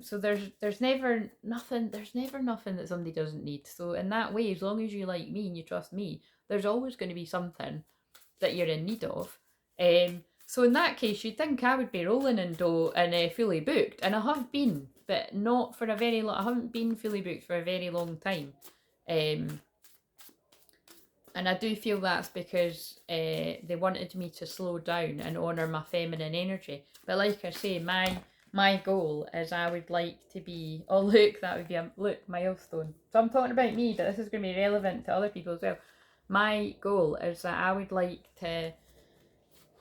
So there's never nothing that somebody doesn't need. So in that way, as long as you like me and you trust me, there's always going to be something that you're in need of. So in that case, you'd think I would be rolling in dough and fully booked, and I have been, but not for a very long. I haven't been fully booked for a very long time. And I do feel that's because they wanted me to slow down and honour my feminine energy. But like I say, my goal is I would like to be, oh look, that would be a, look, milestone. So I'm talking about me, but this is going to be relevant to other people as well. My goal is that I would like to,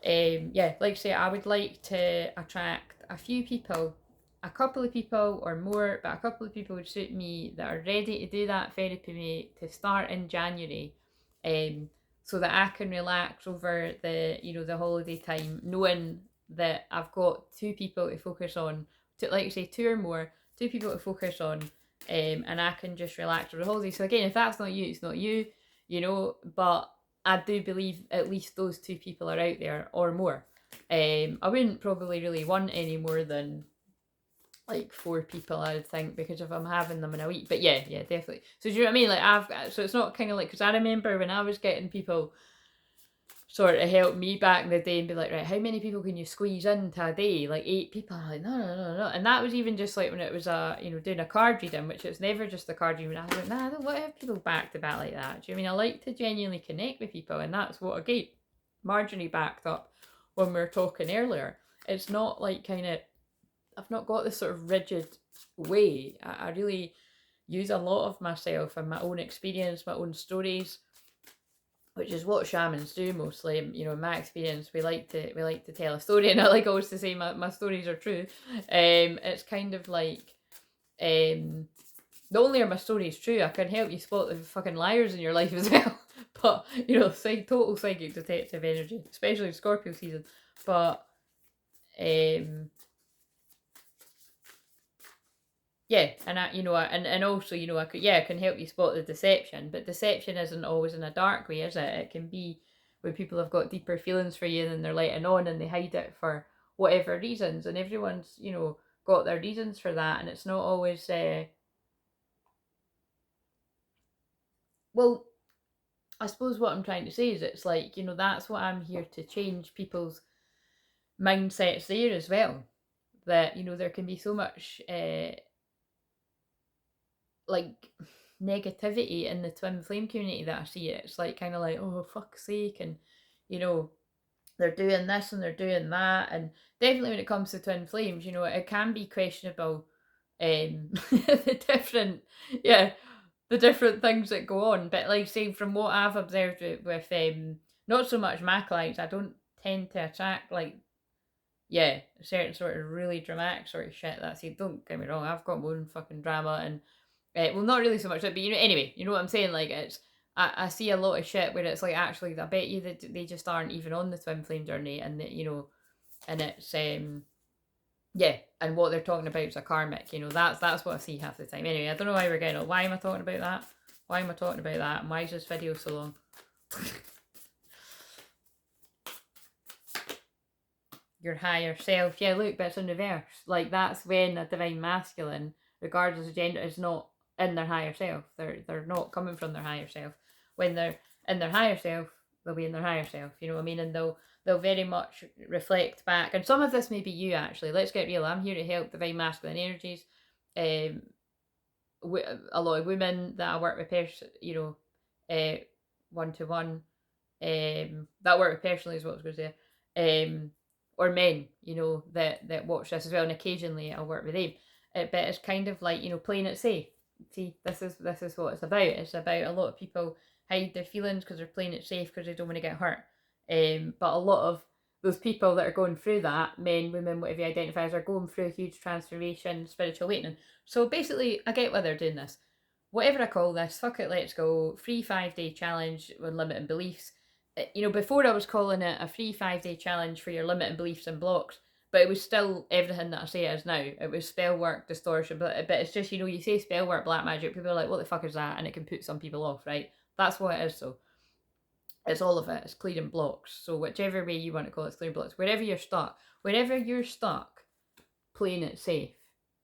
like I say, I would like to attract a few people, a couple of people or more, but a couple of people would suit me that are ready to do that therapy to start in January. So that I can relax over the, you know, the holiday time, knowing that I've got 2 people to focus on, to, like I say, 2 or more, 2 people to focus on, and I can just relax over the holiday. So again, if that's not you, it's not you, you know, but I do believe at least those 2 people are out there or more. I wouldn't probably really want any more than like 4 people, I would think, because if I'm having them in a week. But yeah, definitely. So do you know what I mean? Like so it's not kind of like, because I remember when I was getting people sort of help me back in the day and be like, right, how many people can you squeeze into a day? Like 8 people. I'm like, no. And that was even just like when it was doing a card reading, which it's never just a card reading. I was like, nah, I don't want to have people back to back like that. Do you know what I mean? I like to genuinely connect with people, and that's what again Marjorie backed up when we were talking earlier. It's not like kind of, I've not got this sort of rigid way. I really use a lot of myself and my own experience, my own stories, which is what shamans do mostly. You know, in my experience, we like to tell a story, and I like always to say my stories are true. It's kind of like, not only are my stories true, I can help you spot the fucking liars in your life as well. But you know, total psychic detective energy, especially in Scorpio season. But yeah, and and also, I can help you spot the deception, but deception isn't always in a dark way, is it? It can be where people have got deeper feelings for you and they're letting on and they hide it for whatever reasons, and everyone's, got their reasons for that, and it's not always, well, I suppose what I'm trying to say is it's like, that's what I'm here to change people's mindsets there as well. That, there can be so much, like negativity in the twin flame community that I see it. It's like kind of like, oh fuck's sake, and they're doing this and they're doing that, and definitely when it comes to twin flames, it can be questionable, the different the different things that go on. But like say from what I've observed with not so much Macalites, I don't tend to attract like certain sort of really dramatic sort of shit. That's it. Don't get me wrong, I've got my own fucking drama, and well, not really so much, but anyway, you know what I'm saying? Like, I see a lot of shit where it's like, actually, I bet you that they just aren't even on the twin flame journey, and that, and it's, and what they're talking about is a karmic, that's what I see half the time. Anyway, I don't know why we're getting on. Why am I talking about that? Why am I talking about that? And why is this video so long? Your higher self. Yeah, look, but it's in reverse. Like, that's when a divine masculine, regardless of gender, is not in their higher self. They're not coming from their higher self. When they're in their higher self, they'll be in their higher self. You know what I mean? And they'll very much reflect back. And some of this may be you, actually. Let's get real. I'm here to help divine masculine energies. A lot of women that I work with, one-to-one, that I work with personally is what I was going to say. Or men, that watch this as well, and occasionally I'll work with them. But it's kind of like, playing it safe. See, this is what it's about. It's about a lot of people hide their feelings because they're playing it safe because they don't want to get hurt. But a lot of those people that are going through that, men, women, whatever you identify as, are going through a huge transformation, spiritual awakening. So basically, I get why they're doing this. Whatever I call this, fuck it, let's go. Free 5-day challenge with limiting beliefs. Before I was calling it a free 5-day challenge for your limiting beliefs and blocks, but it was still everything that I say it is now. It was spell work, distortion, but it's just, you say spell work, black magic, people are like, what the fuck is that? And it can put some people off, right? That's what it is, so. It's all of it. It's clearing blocks. So whichever way you want to call it, it's clearing blocks. Wherever you're stuck, playing it safe.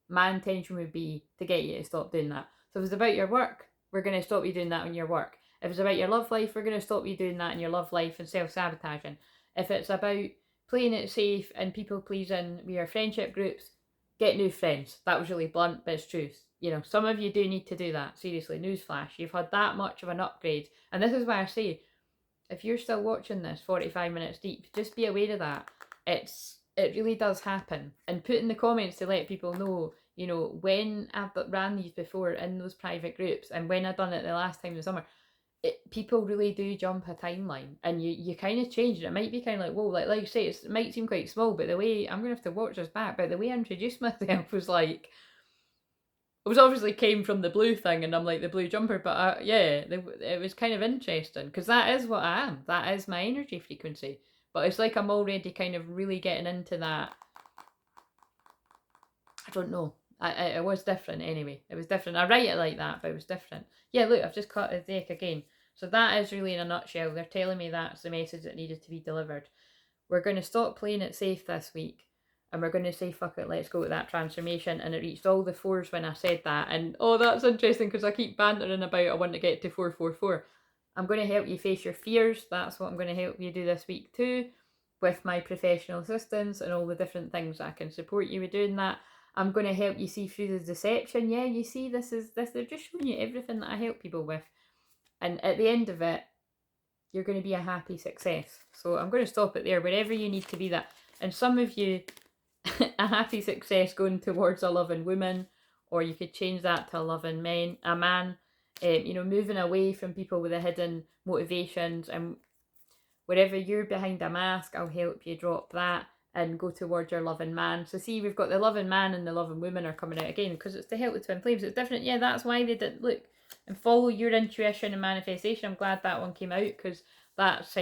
My intention would be to get you to stop doing that. So if it's about your work, we're going to stop you doing that in your work. If it's about your love life, we're going to stop you doing that in your love life and self-sabotaging. If it's about playing it safe and people pleasing with your friendship groups, get new friends. That was really blunt, but it's true. Some of you do need to do that. Seriously, newsflash. You've had that much of an upgrade. And this is why I say, if you're still watching this 45 minutes deep, just be aware of that. It really does happen. And put in the comments to let people know, when I've ran these before in those private groups, and when I've done it the last time in the summer, people really do jump a timeline, and you kind of change it. It might be kind of like, whoa, like you say, it might seem quite small, but the way, I'm going to have to watch this back, but the way I introduced myself was like, it was obviously came from the blue thing, and I'm like the blue jumper, but it was kind of interesting, because that is what I am. That is my energy frequency. But it's like I'm already kind of really getting into that, I don't know, It was different anyway. It was different. I write it like that, but it was different. Yeah, look, I've just cut the deck again. So that is really in a nutshell. They're telling me that's the message that needed to be delivered. We're going to stop playing it safe this week. And we're going to say, fuck it, let's go to that transformation. And it reached all the fours when I said that. And oh, that's interesting because I keep bantering about I want to get to 444. I'm going to help you face your fears. That's what I'm going to help you do this week too, with my professional assistance and all the different things I can support you with doing that. I'm going to help you see through the deception. Yeah, you see, this. They're just showing you everything that I help people with. And at the end of it, you're going to be a happy success. So I'm going to stop it there, wherever you need to be that. And some of you, a happy success going towards a loving woman, or you could change that to a loving man. Moving away from people with the hidden motivations, and wherever you're behind a mask, I'll help you drop that and go towards your loving man. So see, we've got the loving man and the loving woman are coming out again because it's to help with twin flames. It's different. Yeah, that's why they did look and follow your intuition and manifestation. I'm glad that one came out because that's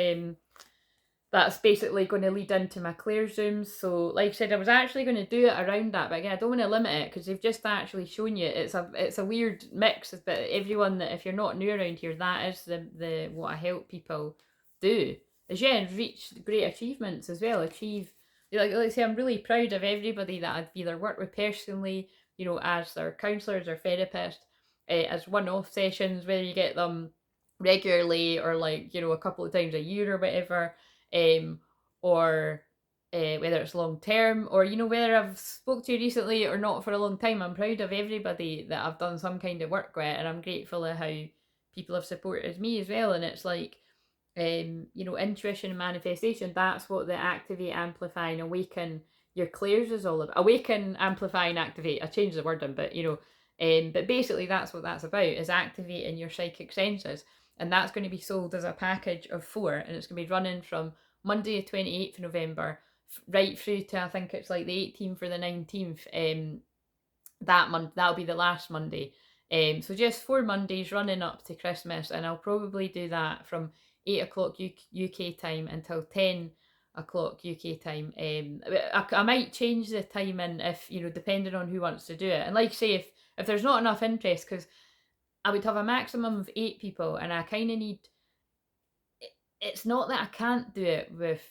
basically going to lead into my Claire Zooms. So like I said, I was actually going to do it around that, but again, I don't want to limit it because they've just actually shown you it's a weird mix. But everyone, that if you're not new around here, that is the what I help people do. Is reach great achievements as well. Like I say, I'm really proud of everybody that I've either worked with personally, as their counsellors or therapists, as one-off sessions, whether you get them regularly or a couple of times a year or whatever, or whether it's long term or whether I've spoke to you recently or not for a long time. I'm proud of everybody that I've done some kind of work with, and I'm grateful of how people have supported me as well. And it's like, intuition and manifestation, that's what the activate, amplify and awaken your clairs is all about. Awaken, amplify and activate, I changed the wording, but but basically that's what that's about, is activating your psychic senses. And that's going to be sold as a package of 4, and it's going to be running from Monday the 28th of November right through to, I think it's like the 18th or the 19th. That month, that'll be the last Monday. So just 4 Mondays running up to Christmas, and I'll probably do that from 8 o'clock UK time until 10 o'clock UK time. I might change the timing if, depending on who wants to do it. And like I say, if there's not enough interest, because I would have a maximum of 8 people, and I kind of need, it's not that I can't do it with,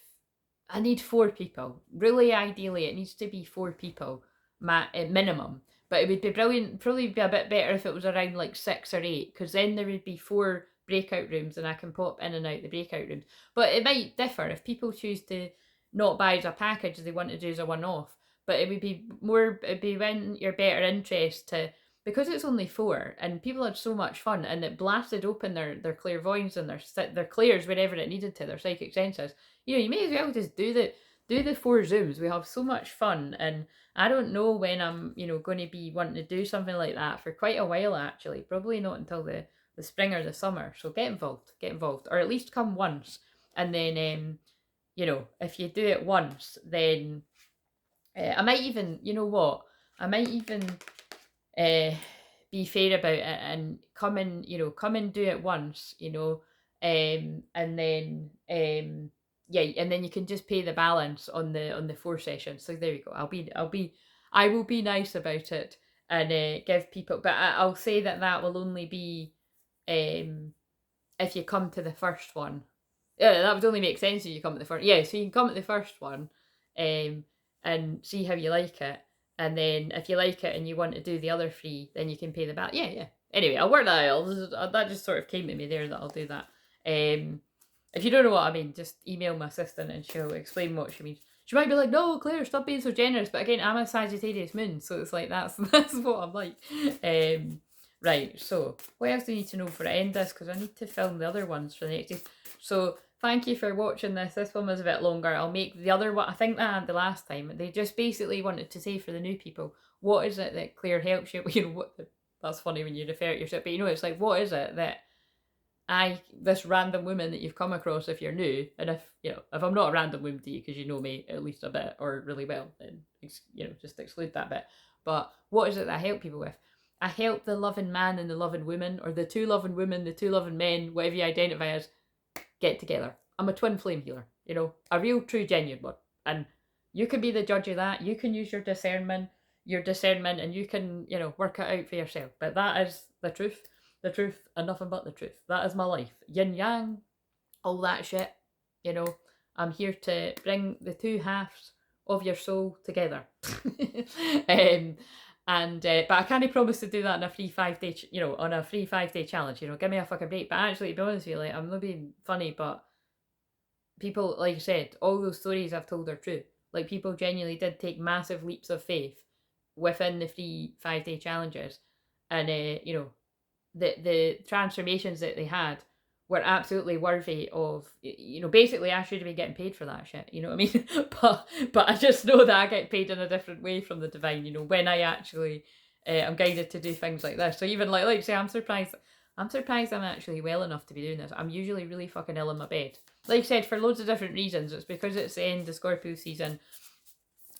I need 4 people. Really, ideally, it needs to be 4 people minimum. But it would be brilliant, probably be a bit better if it was around like 6 or 8, because then there would be 4 breakout rooms and I can pop in and out the breakout rooms. But it might differ if people choose to not buy as a package, they want to do as a one-off. But it'd be when you're better interest to, because it's only 4 and people had so much fun and it blasted open their clairvoyance and their clairs wherever it needed to, their psychic senses. You may as well just do the 4 Zooms. We have so much fun, and I don't know when I'm, going to be wanting to do something like that for quite a while actually. Probably not until the spring or the summer. So get involved, or at least come once. And then, if you do it once, then I might even, I might even be fair about it and come and do it once, and then and then you can just pay the balance on the 4 sessions. So there you go. I will be nice about it and give people, but I'll say that will only be if you come to the first one. Yeah, that would only make sense if you come at the first. Yeah, so you can come at the first one, and see how you like it. And then if you like it and you want to do the other 3, then you can pay the back. Yeah. Anyway, I'll work that out. That just sort of came to me there that I'll do that. If you don't know what I mean, just email my assistant and she'll explain what she means. She might be like, no, Claire, stop being so generous. But again, I'm a Sagittarius moon, so it's like that's what I'm like. Right, so what else do you need to know for to end this? Because I need to film the other ones for the next day. So thank you for watching this. This one was a bit longer. I'll make the other one. I think that I had the last time. They just basically wanted to say for the new people, what is it that Claire helps you? That's funny when you refer to yourself, but it's like, what is it that this random woman that you've come across if you're new, and if I'm not a random woman to you because you know me at least a bit or really well, then just exclude that bit. But what is it that I help people with? I help the loving man and the loving woman, or the 2 loving women, the 2 loving men, whatever you identify as, get together. I'm a twin flame healer, a real, true, genuine one. And you can be the judge of that. You can use your discernment. your discernment, and you can, you know, work it out for yourself. But that is the truth, and nothing but the truth. That is my life. Yin yang, all that shit. You know, I'm here to bring the two halves of your soul together. But I can't promise to do that in a free 5-day, on a free 5-day challenge. You know, give me a fucking break. But actually, to be honest with you, like, I'm not being funny, but people, like I said, all those stories I've told are true. Like, people genuinely did take massive leaps of faith within the free 5-day challenges, and the transformations that they had were absolutely worthy of, basically I should have been getting paid for that shit, you know what I mean? but I just know that I get paid in a different way from the divine, when I actually am guided to do things like this. So even like say, I'm surprised I'm actually well enough to be doing this. I'm usually really fucking ill in my bed. Like I said, for loads of different reasons. It's because it's the end of Scorpio season,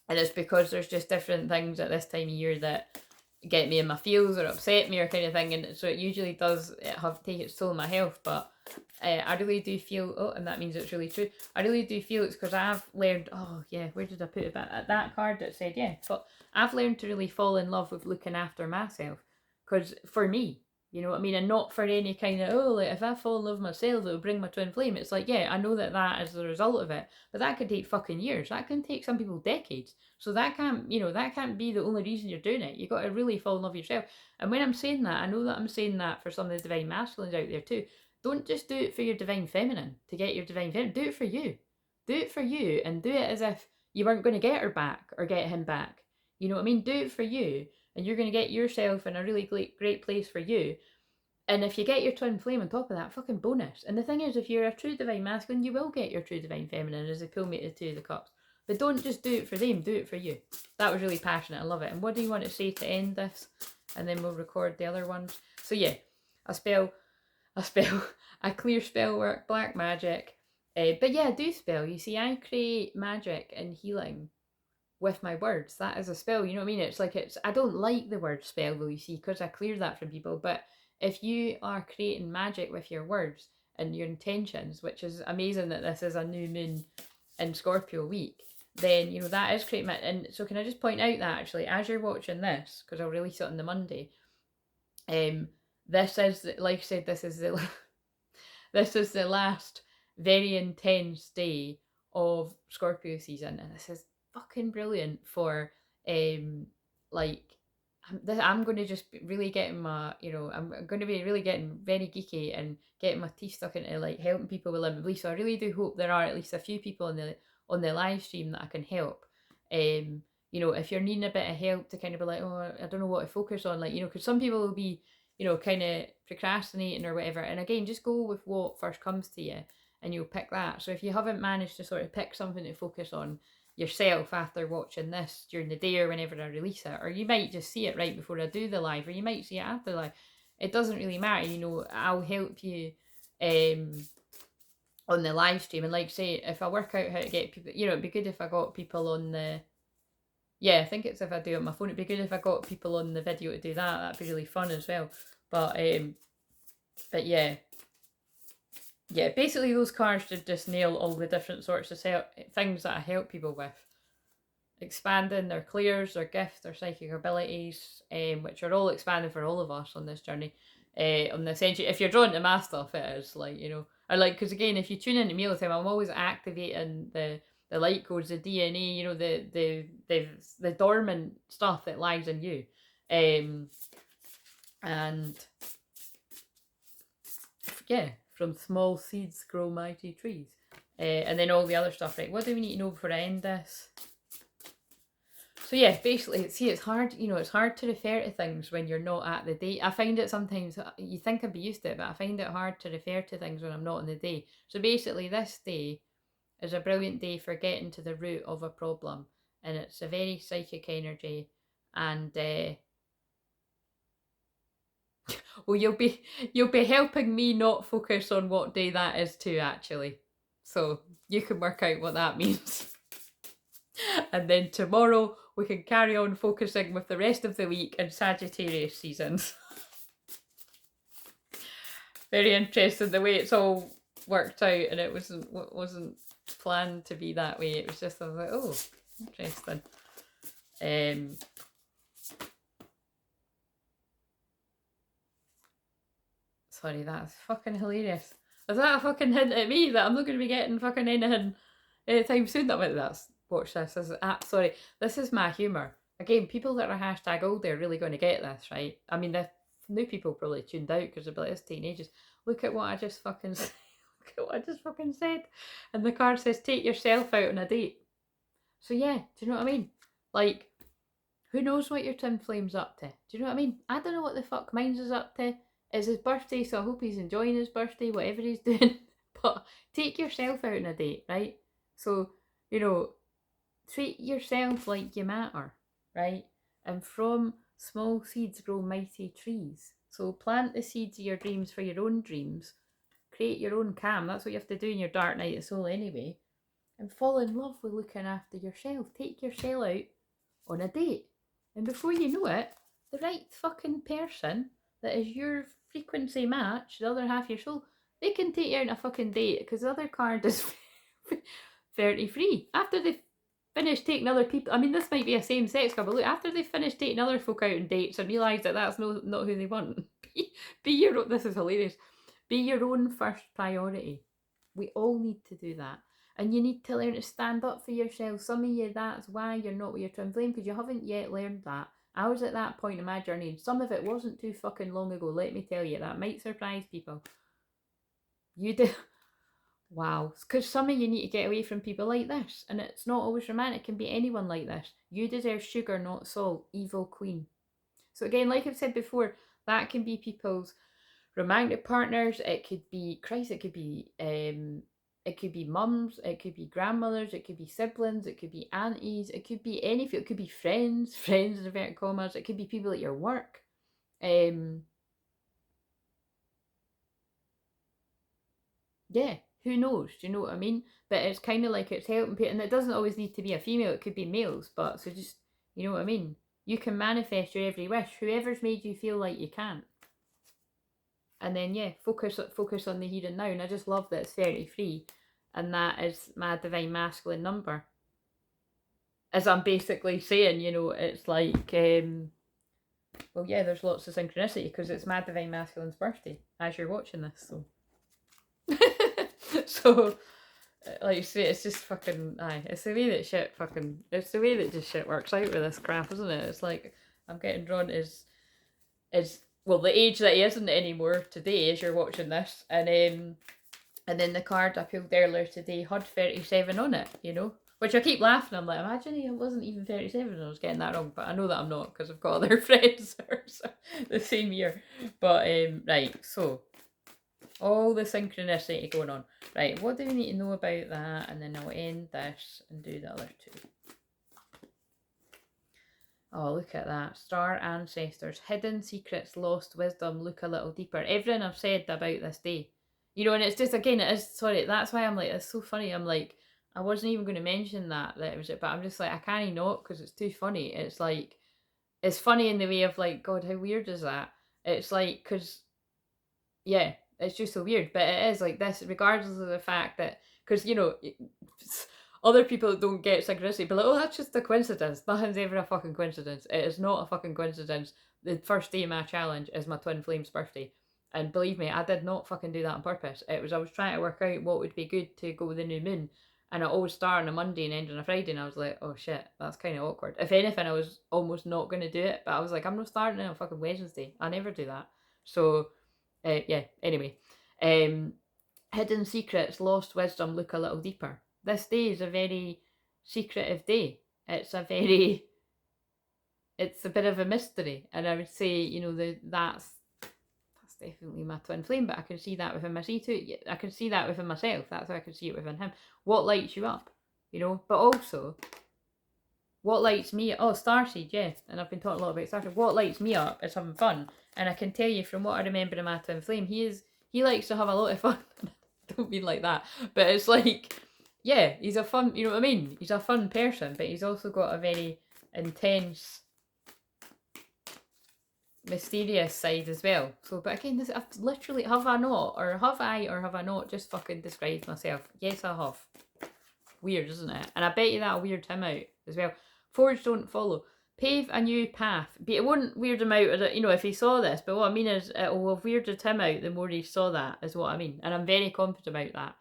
and it's because there's just different things at this time of year that get me in my feels or upset me or kind of thing, and so it usually does take its toll on my health. But I really do feel, and that means it's really true, I really do feel it's because I've learned, where did I put it? At that card that said, but I've learned to really fall in love with looking after myself, because for me, you know what I mean, and not for any kind of, like, if I fall in love with myself, it'll bring my twin flame. It's like, I know that is the result of it, but that could take fucking years. That can take some people decades. So that can't be the only reason you're doing it. You got to really fall in love with yourself. And when I'm saying that, I know that I'm saying that for some of the divine masculines out there too. Don't just do it for your divine feminine to get your divine feminine. Do it for you. Do it for you, and do it as if you weren't going to get her back or get him back. You know what I mean? Do it for you, and you're going to get yourself in a really great place for you. And if you get your twin flame on top of that, fucking bonus. And the thing is, if you're a true divine masculine, you will get your true divine feminine as they pull me to the two of the cups. But don't just do it for them, do it for you. That was really passionate, I love it. And what do you want to say to end this? And then we'll record the other ones. So I clear spell work, black magic. But I do spell. You see, I create magic and healing with my words. That is a spell, you know what I mean? I don't like the word spell though, you see, because I clear that from people. But if you are creating magic with your words and your intentions, which is amazing that this is a new moon in Scorpio week, then, that is creating magic. And so can I just point out that actually, as you're watching this, because I'll release it on the Monday, this is, like I said, this is the last very intense day of Scorpio season, and this is fucking brilliant for I'm going to just be really getting my, I'm going to be really getting very geeky and getting my teeth stuck into like helping people with limited beliefs. So I really do hope there are at least a few people on the live stream that I can help. If you're needing a bit of help to kind of be like, I don't know what to focus on, like, because some people will be, kind of procrastinating or whatever. And again, just go with what first comes to you and you'll pick that. So if you haven't managed to sort of pick something to focus on yourself after watching this during the day or whenever I release it, or you might just see it right before I do the live, or you might see it after the live, it doesn't really matter. I'll help you on the live stream. And like say, if I work out how to get people, it'd be good if I got people on the, I think it's if I do it on my phone, it'd be good if I got people on the video to do that. That'd be really fun as well. But basically those cards should just nail all the different sorts of things that I help people with. Expanding their clairs, their gifts, their psychic abilities, which are all expanding for all of us on this journey. On the century, if you're drawn to my stuff, it is like, I like, because again, if you tune into me all the time, I'm always activating the light codes, the DNA, the dormant stuff that lies in you. From small seeds grow mighty trees. And then all the other stuff, right? What do we need to know before I end this? So basically, see, it's hard, it's hard to refer to things when you're not at the day. I find it sometimes, you think I'd be used to it, but I find it hard to refer to things when I'm not on the day. So basically, this day is a brilliant day for getting to the root of a problem. And it's a very psychic energy. And well, you'll be helping me not focus on what day that is too, actually. So you can work out what that means. And then tomorrow we can carry on focusing with the rest of the week in Sagittarius seasons. Very interesting the way it's all worked out, and it wasn't planned to be that way. It was just, I was like, oh, interesting. sorry, that's fucking hilarious. Is that a fucking hint at me that I'm not going to be getting fucking anything anytime soon? That's watch this. Sorry, this is my humour. Again, people that are hashtag old, they're really going to get this, right? I mean, the new people probably tuned out because they're like, it's teenagers. Look at what I just fucking said. Look at what I just fucking said. And the card says, take yourself out on a date. So yeah, do you know what I mean? Like, who knows what your twin flame's up to? Do you know what I mean? I don't know what the fuck mine's is up to. It's his birthday, so I hope he's enjoying his birthday, whatever he's doing. But take yourself out on a date, right? So, you know, treat yourself like you matter, right? And from small seeds grow mighty trees. So plant the seeds of your dreams for your own dreams. Create your own calm. That's what you have to do in your dark night of soul anyway. And fall in love with looking after yourself. Take yourself out on a date. And before you know it, the right fucking person that is your frequency match, the other half of your soul, they can take you out on a fucking date because the other card is 33. After they've finished taking other people, I mean, this might be a same sex couple, look, after they've finished taking other folk out on dates and realise that that's not who they want, be your own, this is hilarious, be your own first priority. We all need to do that. And you need to learn to stand up for yourself. Some of you, that's why you're not with your twin flame, because you haven't yet learned that. I was at that point in my journey, and some of it wasn't too fucking long ago, let me tell you. That might surprise people. You do. Wow. Because some of you need to get away from people like this. And it's not always romantic. It can be anyone like this. You deserve sugar, not salt. Evil queen. So again, like I've said before, that can be people's romantic partners. It could be, Christ, it could be mums, it could be grandmothers, it could be siblings, it could be aunties, it could be anything, it could be friends in inverted commas, it could be people at your work. Yeah, who knows? Do you know what I mean? But it's kind of like it's helping people, and it doesn't always need to be a female, it could be males, but so just, you know what I mean? You can manifest your every wish, whoever's made you feel like you can't. And then, yeah, focus on the here and now. And I just love that it's 33. And that is my divine masculine number. As I'm basically saying, you know, it's like, well, yeah, there's lots of synchronicity because it's my divine masculine's birthday as you're watching this. So, so like you say, it's just fucking, it's the way that it's the way that just shit works out with this crap, isn't it? It's like, I'm getting drawn is well, the age that he isn't anymore today as you're watching this, and then the card I pulled earlier today had 37 on it, you know, which I keep laughing. I'm like, imagine he wasn't even 37 and I was getting that wrong, but I know that I'm not because I've got other friends that are the same year. But right, so all the synchronicity going on. Right, what do we need to know about that? And then I'll end this and do the other two. Oh, look at that. Star ancestors, hidden secrets, lost wisdom, look a little deeper. Everything I've said about this day. You know, and it's just, again, it is, sorry, that's why I'm like, it's so funny. I'm like, I wasn't even going to mention that it was it, but I'm just like, I can't not because it's too funny. It's like, it's funny in the way of like, God, how weird is that? It's like, because, yeah, it's just so weird. But it is like this, regardless of the fact that, because, you know, other people don't get synchronicity, but like, oh, that's just a coincidence. Nothing's ever a fucking coincidence. It is not a fucking coincidence. The first day of my challenge is my twin flame's birthday. And believe me, I did not fucking do that on purpose. I was trying to work out what would be good to go with the new moon. And I always start on a Monday and end on a Friday. And I was like, oh shit, that's kind of awkward. If anything, I was almost not going to do it. But I was like, I'm not starting on a fucking Wednesday. I never do that. So, yeah, anyway. Hidden secrets, lost wisdom, look a little deeper. This day is a very secretive day. It's a bit of a mystery. And I would say, you know, that's definitely my twin flame, but I can see that within myself too. I can see that within myself. That's how I can see it within him. What lights you up, you know? But also, what lights me up? Oh, Starseed, yeah. And I've been talking a lot about Starseed. What lights me up is having fun. And I can tell you from what I remember of my twin flame, he likes to have a lot of fun. I don't mean like that, but it's like, yeah, he's a fun, you know what I mean? He's a fun person, but he's also got a very intense, mysterious side as well. So, but again, this, I've literally, have I not just fucking described myself? Yes, I have. Weird, isn't it? And I bet you that'll weird him out as well. Forge don't follow. pave a new path. But it wouldn't weird him out, you know, if he saw this. But what I mean is, it will have weirded him out the more he saw that, is what I mean. And I'm very confident about that.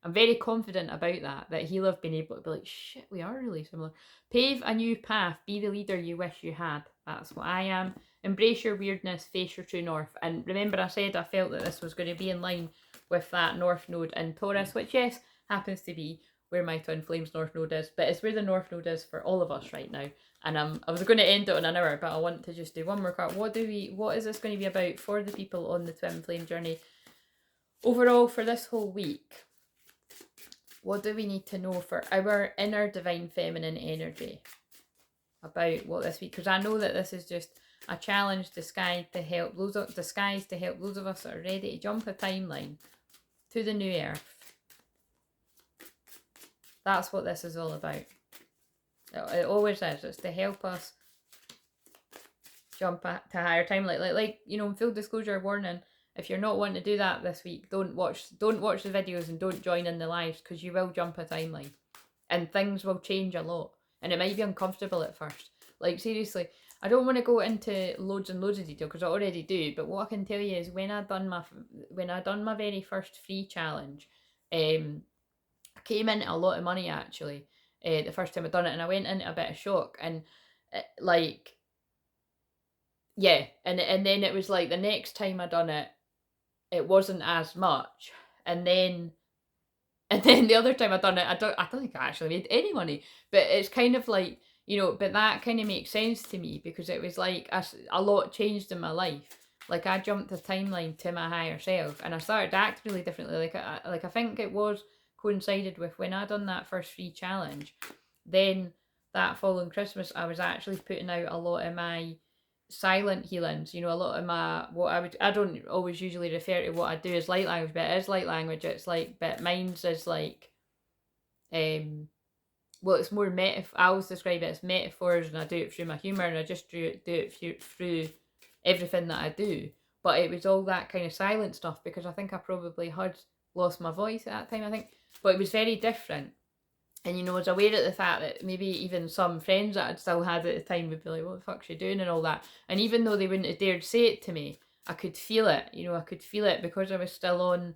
I'm very confident about that he'll have been able to be like, shit, we are really similar. Pave a new path, be the leader you wish you had. That's what I am. Embrace your weirdness, face your true north. And remember, I said I felt that this was going to be in line with that North Node in Taurus, which, yes, happens to be where my Twin Flames North Node is, but it's where the North Node is for all of us right now. And I was going to end it on an hour, but I want to just do one more card. What is this going to be about for the people on the Twin Flame journey overall for this whole week? What do we need to know for our inner divine feminine energy about what this week? Because I know that this is just a challenge disguised to help those of us that are ready to jump a timeline to the new earth. That's what this is all about. It always is. It's to help us jump to higher timeline. Like you know, full disclosure warning. If you're not wanting to do that this week, don't watch the videos and don't join in the lives, because you will jump a timeline and things will change a lot, and it might be uncomfortable at first. Like seriously, I don't want to go into loads and loads of detail because I already do, but what I can tell you is when I done my very first free challenge, I came into a lot of money actually the first time I done it, and I went into a bit of shock, and like yeah, and then it was like the next time I done it, it wasn't as much, and then the other time I done it, I don't think I actually made any money, but it's kind of like, you know, but that kind of makes sense to me because it was like a lot changed in my life. Like I jumped a timeline to my higher self, and I started to act really differently. Like I think it was coincided with when I done that first free challenge. Then that following Christmas, I was actually putting out a lot of my silent healings, you know, a lot of my I don't always usually refer to what I do as light language, but it is light language. It's like, but mine's is like well, it's more I always describe it as metaphors, and I do it through my humour, and I just do it through everything that I do. But it was all that kind of silent stuff because I think I probably had lost my voice at that time, I think. But it was very different. And, you know, I was aware of the fact that maybe even some friends that I'd still had at the time would be like, what the fuck's she doing and all that. And even though they wouldn't have dared say it to me, I could feel it. You know, I could feel it because I was still on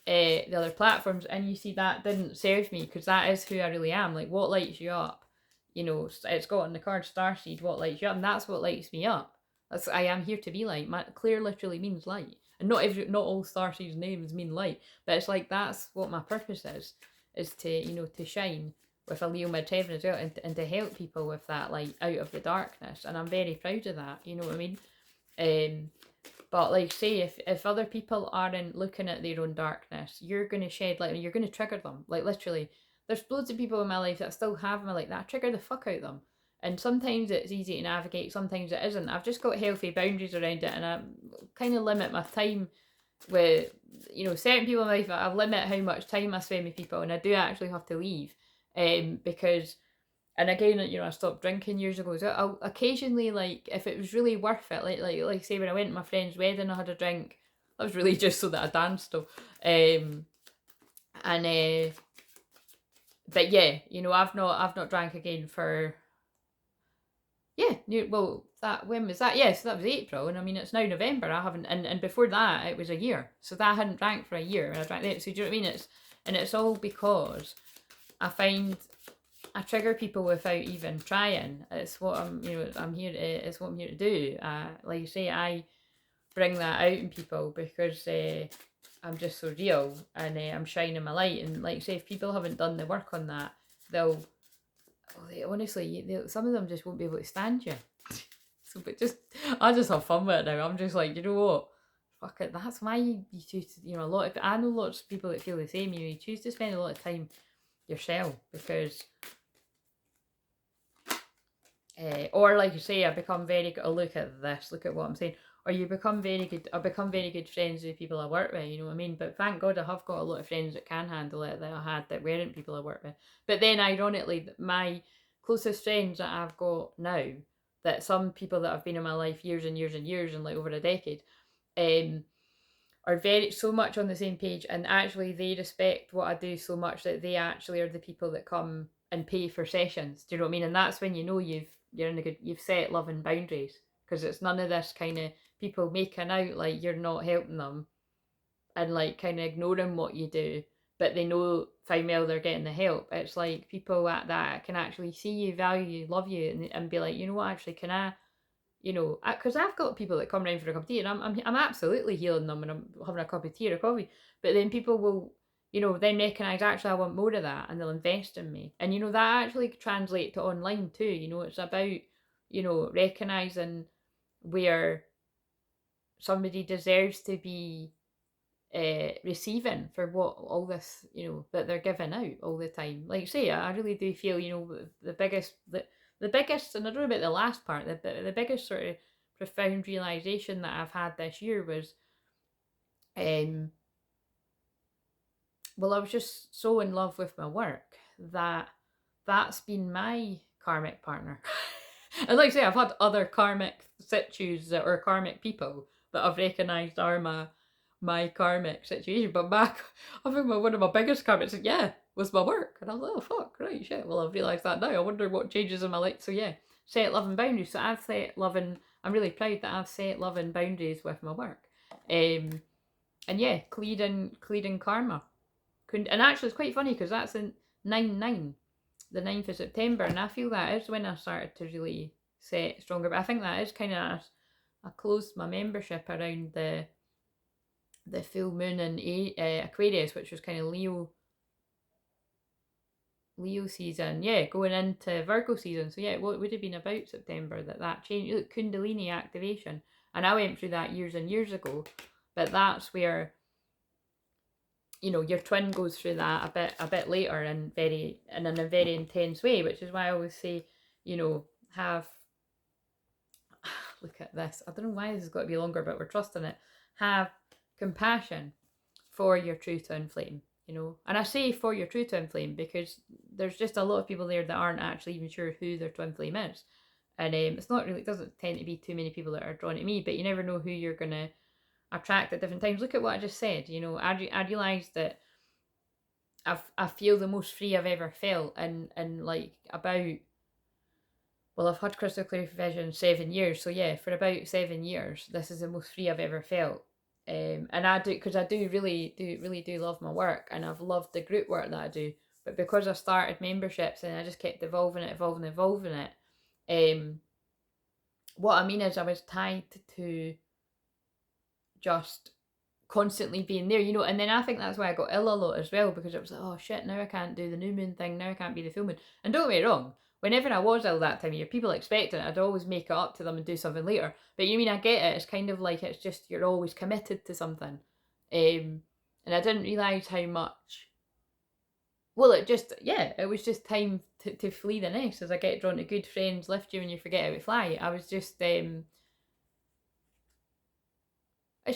the other platforms. And you see, that didn't serve me because that is who I really am. Like, what lights you up? You know, it's got on the card Starseed, what lights you up? And that's what lights me up. I am here to be light. Clair literally means light. And not all Starseed's names mean light. But it's like, that's what my purpose is to, you know, to shine with a Leo midheaven as well, and to help people with that light out of the darkness. And I'm very proud of that, you know what I mean? But like say, if other people aren't looking at their own darkness, you're going to shed light, and you're going to trigger them. Like literally, there's loads of people in my life that still have my light that I trigger the fuck out of them. And sometimes it's easy to navigate, sometimes it isn't. I've just got healthy boundaries around it, and I kind of limit my time with, you know, certain people in my life. I limit how much time I spend with people, and I do actually have to leave, because, and again, you know, I stopped drinking years ago, so I'll occasionally, like, if it was really worth it, like say when I went to my friend's wedding, I had a drink. That was really just so that I danced though. But yeah, you know, I've not drank again for, yeah, well, that, when was that? Yeah, so that was April, and I mean, it's now November. I haven't, and before that, it was a year. So that I hadn't drank for a year, and I drank it. So do you know what I mean? It's all because I find I trigger people without even trying. It's what I'm, you know, it's what I'm here to do. Like you say, I bring that out in people because I'm just so real, and I'm shining my light. And like say, if people haven't done the work on that, honestly, some of them just won't be able to stand you. So, but I just have fun with it now. I'm just like, you know what? Fuck it. That's why you choose to, you know, I know lots of people that feel the same. You choose to spend a lot of time yourself because, or like you say, I become very good. Oh, look at this. Look at what I'm saying. Or you become very good. I become very good friends with people I work with. You know what I mean? But thank God I have got a lot of friends that can handle it that I had that weren't people I work with. But then, ironically, my closest friends that I've got now, that some people that have been in my life years and years and years, and like over a decade, are very so much on the same page, and actually they respect what I do so much that they actually are the people that come and pay for sessions. Do you know what I mean? And that's when you know you've you've set loving boundaries, because it's none of this kind of people making out like you're not helping them and like kind of ignoring what you do, but they know fine well they're getting the help. It's like people at that can actually see you, value you, love you, and be like, you know what, actually, can I, because I've got people that come round for a cup of tea, and I'm absolutely healing them when I'm having a cup of tea or coffee. But then people will, then recognise, actually I want more of that, and they'll invest in me. And that actually translates to online too. It's about recognising where somebody deserves to be receiving for what all this that they're giving out all the time. Like say, I really do feel the biggest, and I don't know about the last part, the biggest sort of profound realization that I've had this year was well, I was just so in love with my work that that's been my karmic partner. And like I say, I've had other karmic situs or karmic people that I've recognised are my karmic situation. But I think one of my biggest karmics, was my work. And I was like, oh fuck, right, shit. Well, I've realised that now. I wonder what changes in my life. So yeah, set loving boundaries. So I'm really proud that I've set loving boundaries with my work. And yeah, clearing karma. And actually it's quite funny because that's in 9/9, the 9th of September, and I feel that is when I started to really set stronger. But I think that is kind of, I closed my membership around the full moon in Aquarius, which was kind of Leo season, going into Virgo season. So yeah, it would have been about September that changed. Look, Kundalini activation, and I went through that years and years ago, but that's where your twin goes through that a bit later and in a very intense way, which is why I always say, have look at this. I don't know why this has got to be longer, but we're trusting it. Have compassion for your true twin flame, and I say for your true twin flame because there's just a lot of people there that aren't actually even sure who their twin flame is, and it doesn't tend to be too many people that are drawn to me, but you never know who you're gonna attract at different times. Look at what I just said. I realised that I feel the most free I've ever felt, and like about, well, I've had crystal clear vision 7 years, so yeah, for about 7 years, this is the most free I've ever felt. And I do, because I do really love my work, and I've loved the group work that I do. But because I started memberships and I just kept evolving it, what I mean is I was tied to just constantly being there, and then I think that's why I got ill a lot as well, because it was like, oh shit, now I can't do the new moon thing, now I can't be the full moon. And don't get me wrong, whenever I was ill that time of year, people expecting it, I'd always make it up to them and do something later. But I get it, it's kind of like, it's just, you're always committed to something. And I didn't realise how much, well, it was just time to flee the nest, as I get drawn to good friends lift you when you forget how to fly. I was just, it's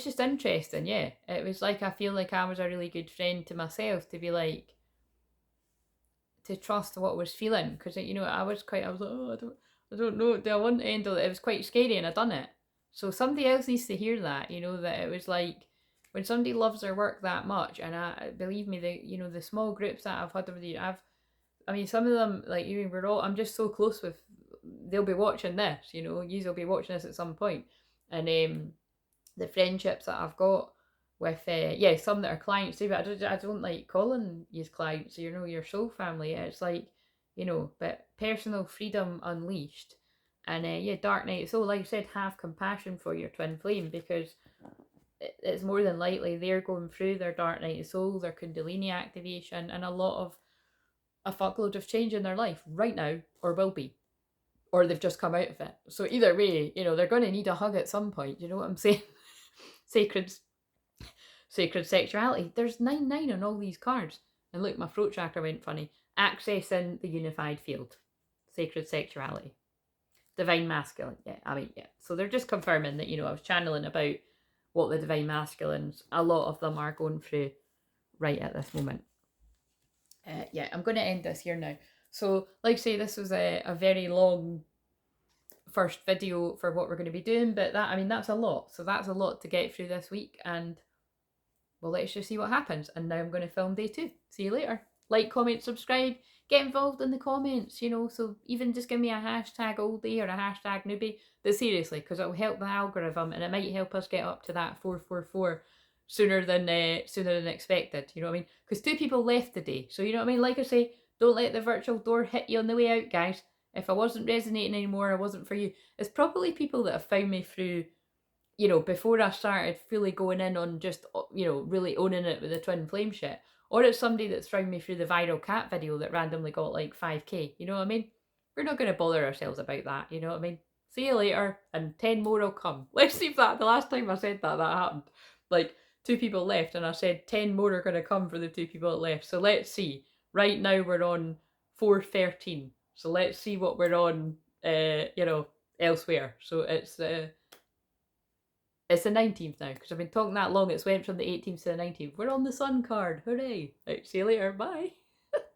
just interesting, yeah. It was like, I feel like I was a really good friend to myself, to be like, to trust what I was feeling, because I was like, oh, I don't know, do I want to end it? It was quite scary, and I done it. So somebody else needs to hear that, that it was like, when somebody loves their work that much, and believe me, the small groups that I've had over the year, some of them, like, I'm just so close with, they'll be watching this, you'll be watching this at some point, and the friendships that I've got with some that are clients too, but I don't like calling you clients, your soul family. It's like, but personal freedom unleashed. And dark night. So like I said, have compassion for your twin flame, because it's more than likely they're going through their dark night of soul, their Kundalini activation, and a fuckload of change in their life right now, or will be, or they've just come out of it. So either way, they're going to need a hug at some point. You know what I'm saying? Sacred sexuality. There's 9/9 on all these cards. And look, my throat chakra went funny. Accessing the unified field. Sacred sexuality. Divine masculine. Yeah. So they're just confirming that, I was channeling about what the divine masculines, a lot of them are going through right at this moment. I'm going to end this here now. So, like I say, this was a very long first video for what we're going to be doing, but that's a lot. So that's a lot to get through this week, and well, let's just see what happens. And now I'm going to film day 2. See you later. Like, comment, subscribe. get involved in the comments, you know, so even just give me a hashtag all day or a hashtag newbie, but seriously, because it'll help the algorithm and it might help us get up to that 444 sooner than expected, you know what I mean? Because 2 people left today, so you know what I mean? Like I say, don't let the virtual door hit you on the way out, guys. If I wasn't resonating anymore, I wasn't for you. It's probably people that have found me through, you know, before I started fully going in on just, you know, really owning it with the twin flame shit. Or it's somebody that's found me through the viral cat video that randomly got like 5k. You know what I mean? We're not going to bother ourselves about that. You know what I mean? See you later, and 10 more will come. Let's see if that, the last time I said that happened. Like, 2 people left, and I said 10 more are going to come for the 2 people that left. So let's see. Right now we're on 413. So let's see what we're on, you know, elsewhere. So it's the 19th now, because I've been talking that long. It's went from the 18th to the 19th. We're on the sun card. Hooray. Right, see you later. Bye.